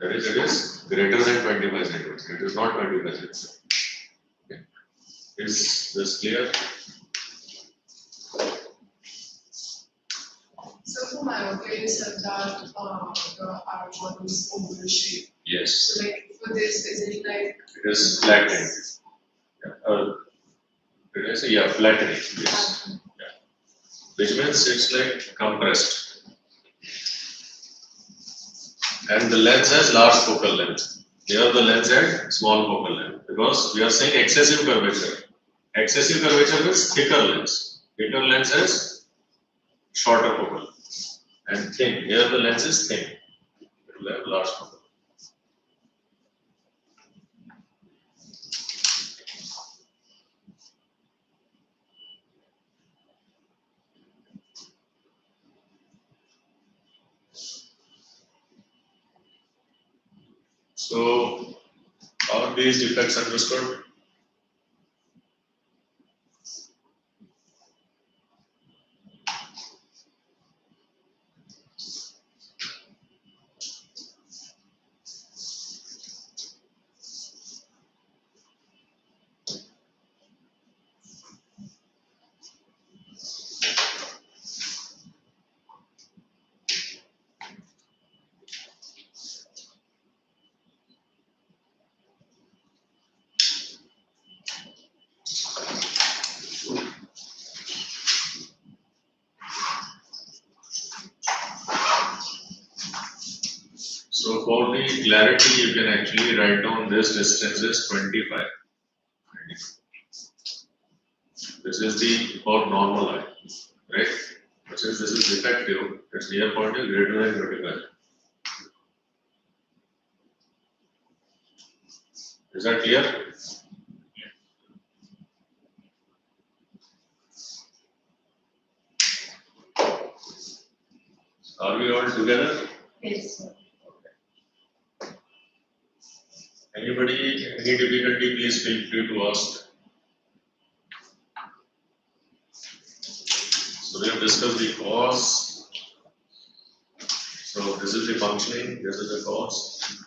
D: That is, it is greater than 25 centimeters. It is not 25 centimeters. Okay. Is this clear?
F: So for myopia, you said that the eyeball is oval shape.
D: Yes.
F: So like for this, is it like?
D: It is flattened. Yeah. Did I say, yeah, flattening? Yes. Yeah. Which means it's like compressed. And the lens has large focal length. Here the lens had small focal length, because we are saying excessive curvature. Excessive curvature means thicker lens. Thicker lens has shorter focal. And thin. Here the lens is thin. It will have large focal. So, are these defects understood? So for the clarity, you can actually write down this distance is 25. This is the for normal eye, right? Since this is is defective, its near point is greater than 25. Is that clear? Are we all together?
F: Yes, sir.
D: Anybody, any difficulty, please feel free to ask. So we have discussed the cause. So this is the functioning, this is the cause.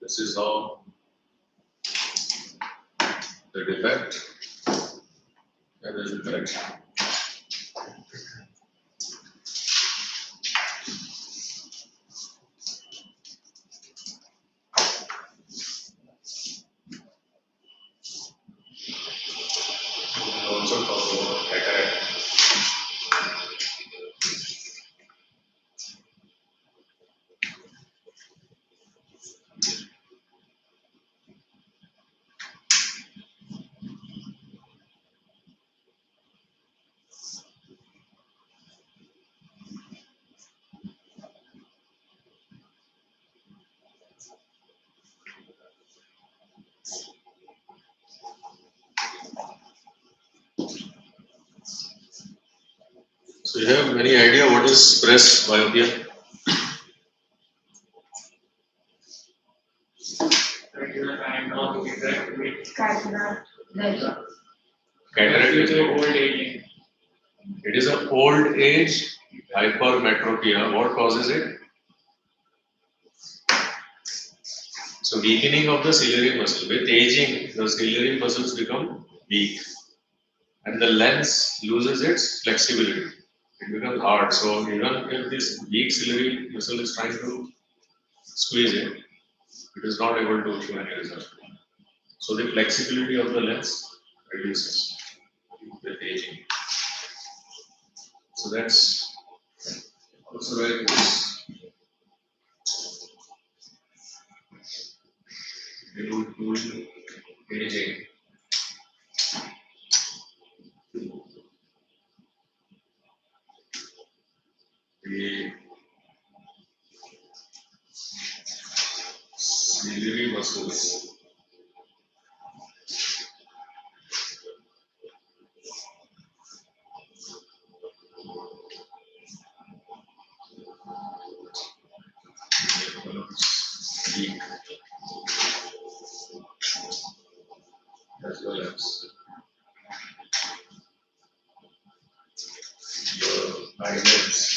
D: This is how the defect, and this is the correction. We also talk about cataract. So you have any idea what is press myopia?
C: That is a kind of defect with
F: Cataract.
D: Cataract
C: due
D: is
C: to old aging.
D: It is an old age hypermetropia. What causes it? So weakening of the ciliary muscle. With aging, the ciliary muscles become weak, and the lens loses its flexibility. It becomes hard. So even if this weak ciliary muscle is trying to squeeze it, it is not able to show any result. So the flexibility of the lens reduces with aging. So that's also very good. Due to aging. The ciliary muscles weak as well as your eyelids.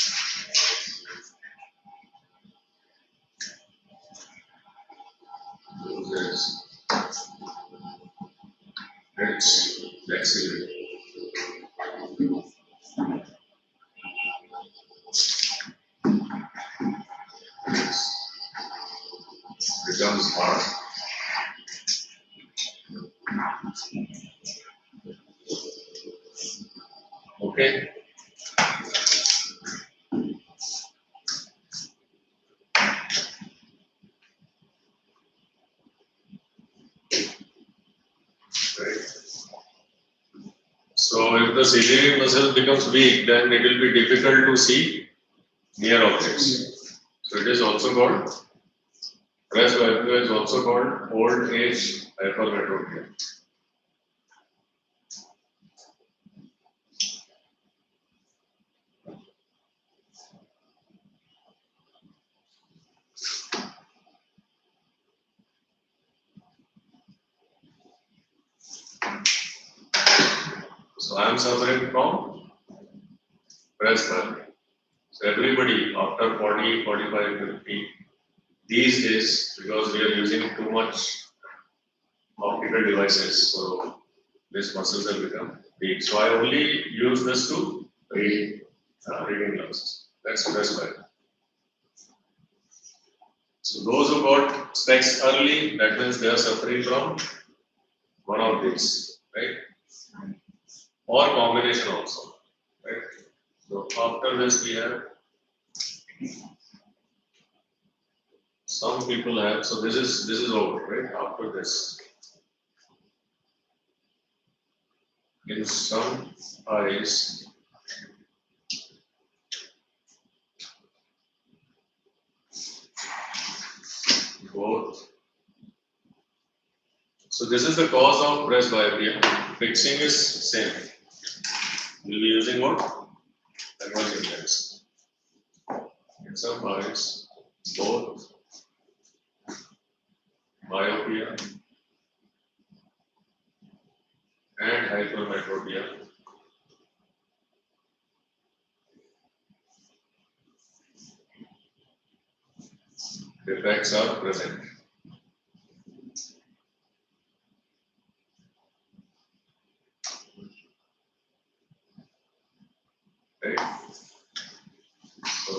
D: Loses its flexibility. Becomes hard. Okay. Right. So if the ciliary muscle becomes weak, then it will be difficult to see near objects. So it is also called presbyopia is also called old age hypermetropia. So I am suffering from presbyopia. So everybody after 40, 45, 50, these days, because we are using too much optical devices, so these muscles have become weak. So I only use this to read reading glasses. That's presbyopia. So those who got specs early, that means they are suffering from one of these, right? Or combination also, right? So after this we have some people have, so this is over, right? After this, in some eyes, both. So this is the cause of presbyopia. Fixing is same. We'll be using what? Converging lens. In some eyes, both myopia and hypermetropia defects are present. Right? So,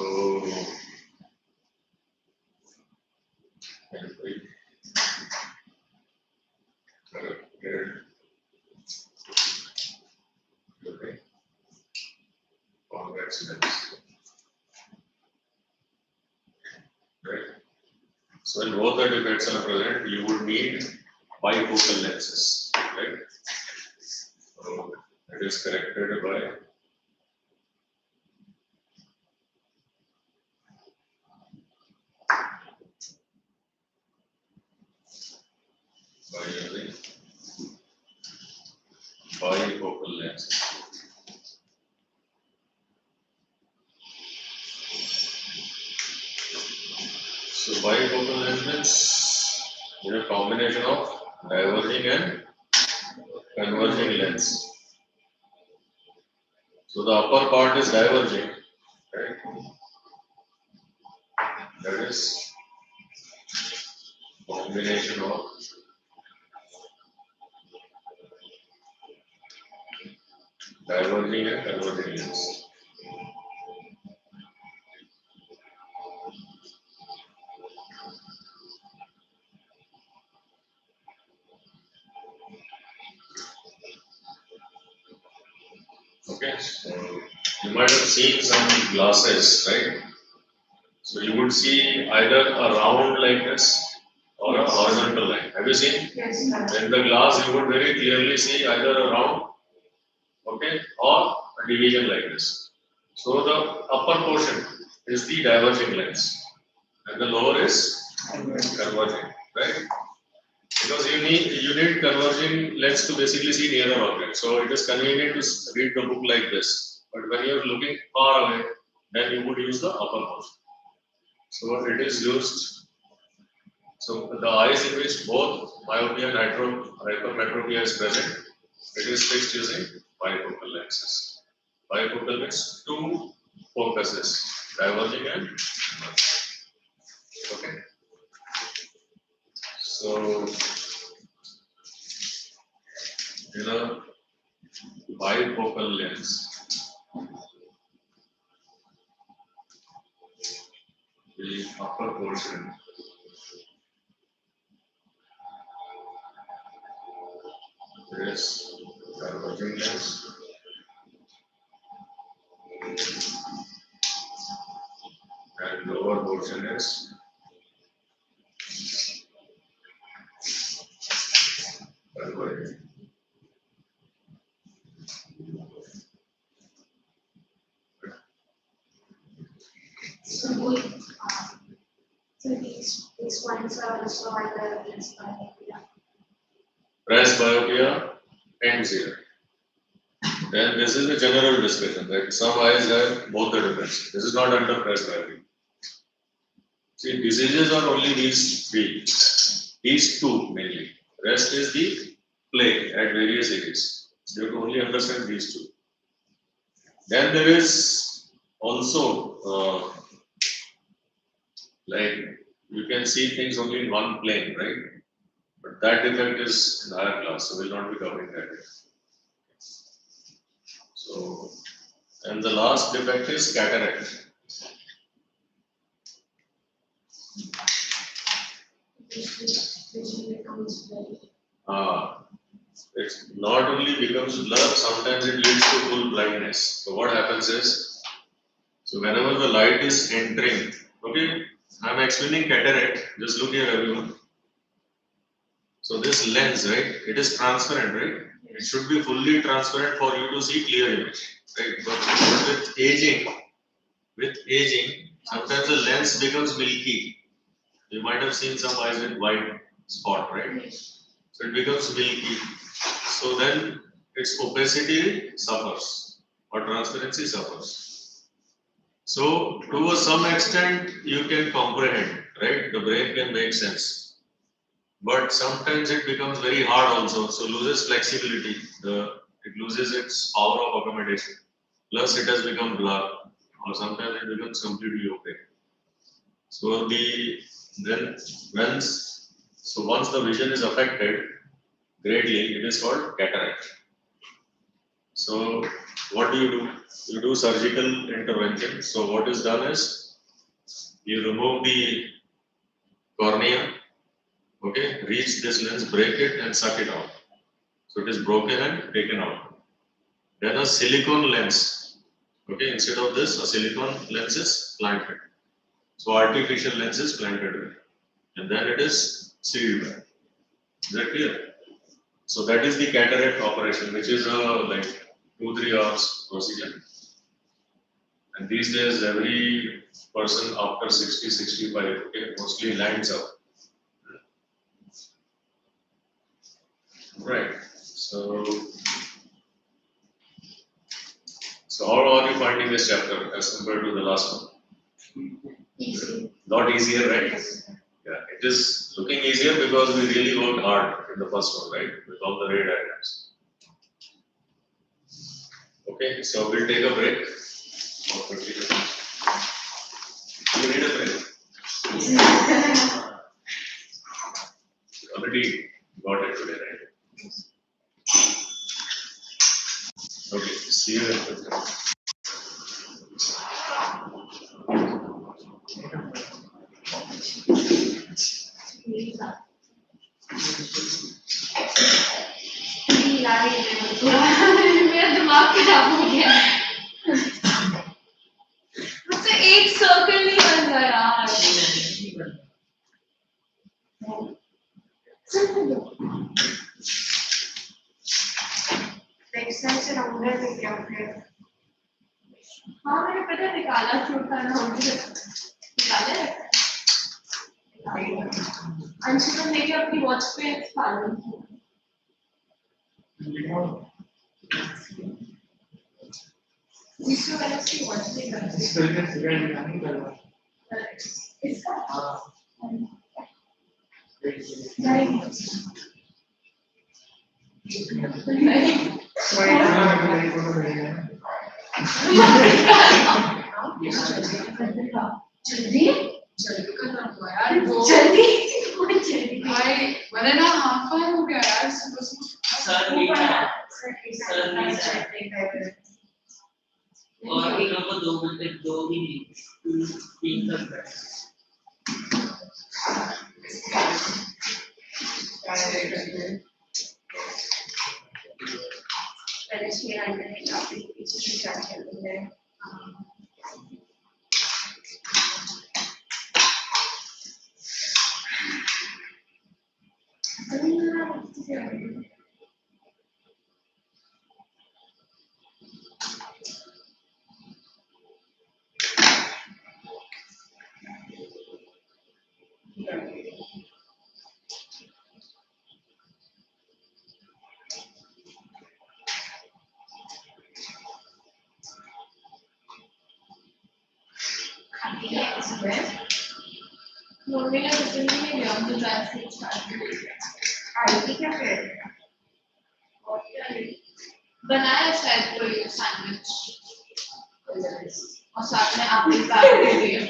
D: okay. Convex lens. Right? So when both the defects are present, you would need bifocal lenses, right? So that is corrected by using bifocal lenses. So bifocal lens means a combination of diverging and converging lens. So the upper part is diverging, right? That is combination of diverging and converging lens. Okay, so you might have seen some glasses, right? So you would see either a round like this or a horizontal line. Have you seen?
E: Yes,
D: In the glass, you would very clearly see either a round, okay, or a division like this. So the upper portion is the diverging lens, and the lower is converging, right? Because you need converging lens to basically see nearer objects. So it is convenient to read the book like this. But when you are looking far away, then you would use the upper portion. So it is used. So the eyes in which both myopia and hypermetropia is present, it is fixed using bifocal lenses. Bifocal means two focuses, diverging and converging. Okay. So in a bifocal lens, the upper portion is converging lens and lower portion is converging.
E: So these points are also either presbyopia.
D: Presbyopia ends here. Then this is a general discussion, right? Some eyes have both the defects. This is not under presbyopia. See, diseases are only these three, these two mainly. Rest is the play at various areas. So you have to only understand these two. Then there is also like you can see things only in one plane, right? But that defect is in higher class, so we'll not be covering that here. So, and the last defect is cataract. It not only becomes blur, sometimes it leads to full blindness. So what happens is, so whenever the light is entering, okay, I'm explaining cataract, just look here everyone. So this lens, right, it is transparent, right? It should be fully transparent for you to see clear image, right? But with aging, sometimes the lens becomes milky. You might have seen some eyes with white spot, right? So it becomes milky. So then its opacity suffers or transparency suffers. So to some extent you can comprehend, right? The brain can make sense. But sometimes it becomes very hard also, so loses flexibility. It loses its power of accommodation. Plus it has become blur, or sometimes it becomes completely opaque. So once the vision is affected greatly, it is called cataract. So what do? You do surgical intervention. So what is done is you remove the cornea, okay, reach this lens, break it and suck it out. So it is broken and taken out. Then a silicone lens, okay, instead of this, a silicone lens is planted. So artificial lens is planted there. And then it is sealed back. Is that clear? So that is the cataract operation, which is like 2-3 hours procedure. And these days, every person after 60-65, okay, mostly lands up. Right. So how are you finding this chapter as compared to the last one?
E: Easy.
D: Not easier, right? Yeah, it is looking easier because we really worked hard in the first one, right? With all the ray diagrams. Okay, so we'll take a break. You need a break. Already got it today, right? Okay, see you in 15 minutes.
E: मेरा दिमाग खराब हो गया मुझसे एक circle नहीं बन रहा यार
A: से राउंडर में क्या है
E: हाँ मैंने पता निकाला क्यों करना निकाले अंशुमन मेरी अपनी वॉच पे फालू जिसको मैंने उसकी वॉच पे कर दी इसका
F: जल्दी जल्दी करना हुआ यार
A: जल्दी
F: 1.5 hour हो गया यार सुबह
C: सर और इन लोगों को 2 घंटे 2 भी नहीं 3 तक
A: पहले शेयर करने का पीछे से क्या चलते हैं
E: मम्मी ने कुछ नहीं लिया हम तो वैसे ही स्टार्ट कर दिया
A: आईटी क्या फिर
E: और क्या बनाया शायद कोई सैंडविच और साथ में एप्पल पैक दे दिया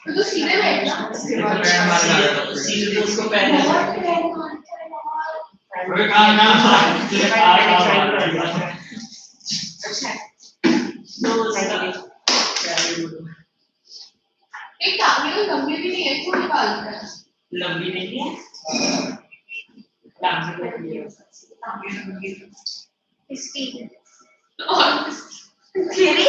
E: तो सीधे बैठना
C: सीधे उसको पहले
A: अच्छा
C: तो लंबी नहीं है लंबी
E: इसकी
A: और तेरी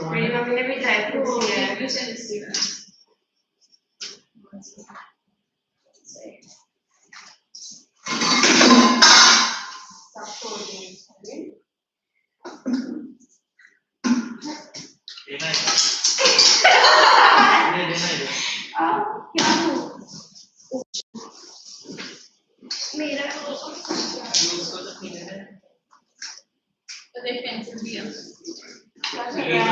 A: मेरी मम्मी ने भी ड्राई फ्रूट्स दिया है
C: देना है देना है
E: क्या हो
A: मेरा
C: उसको तो नहीं देना
E: तो पेंसिल दिया
A: क्या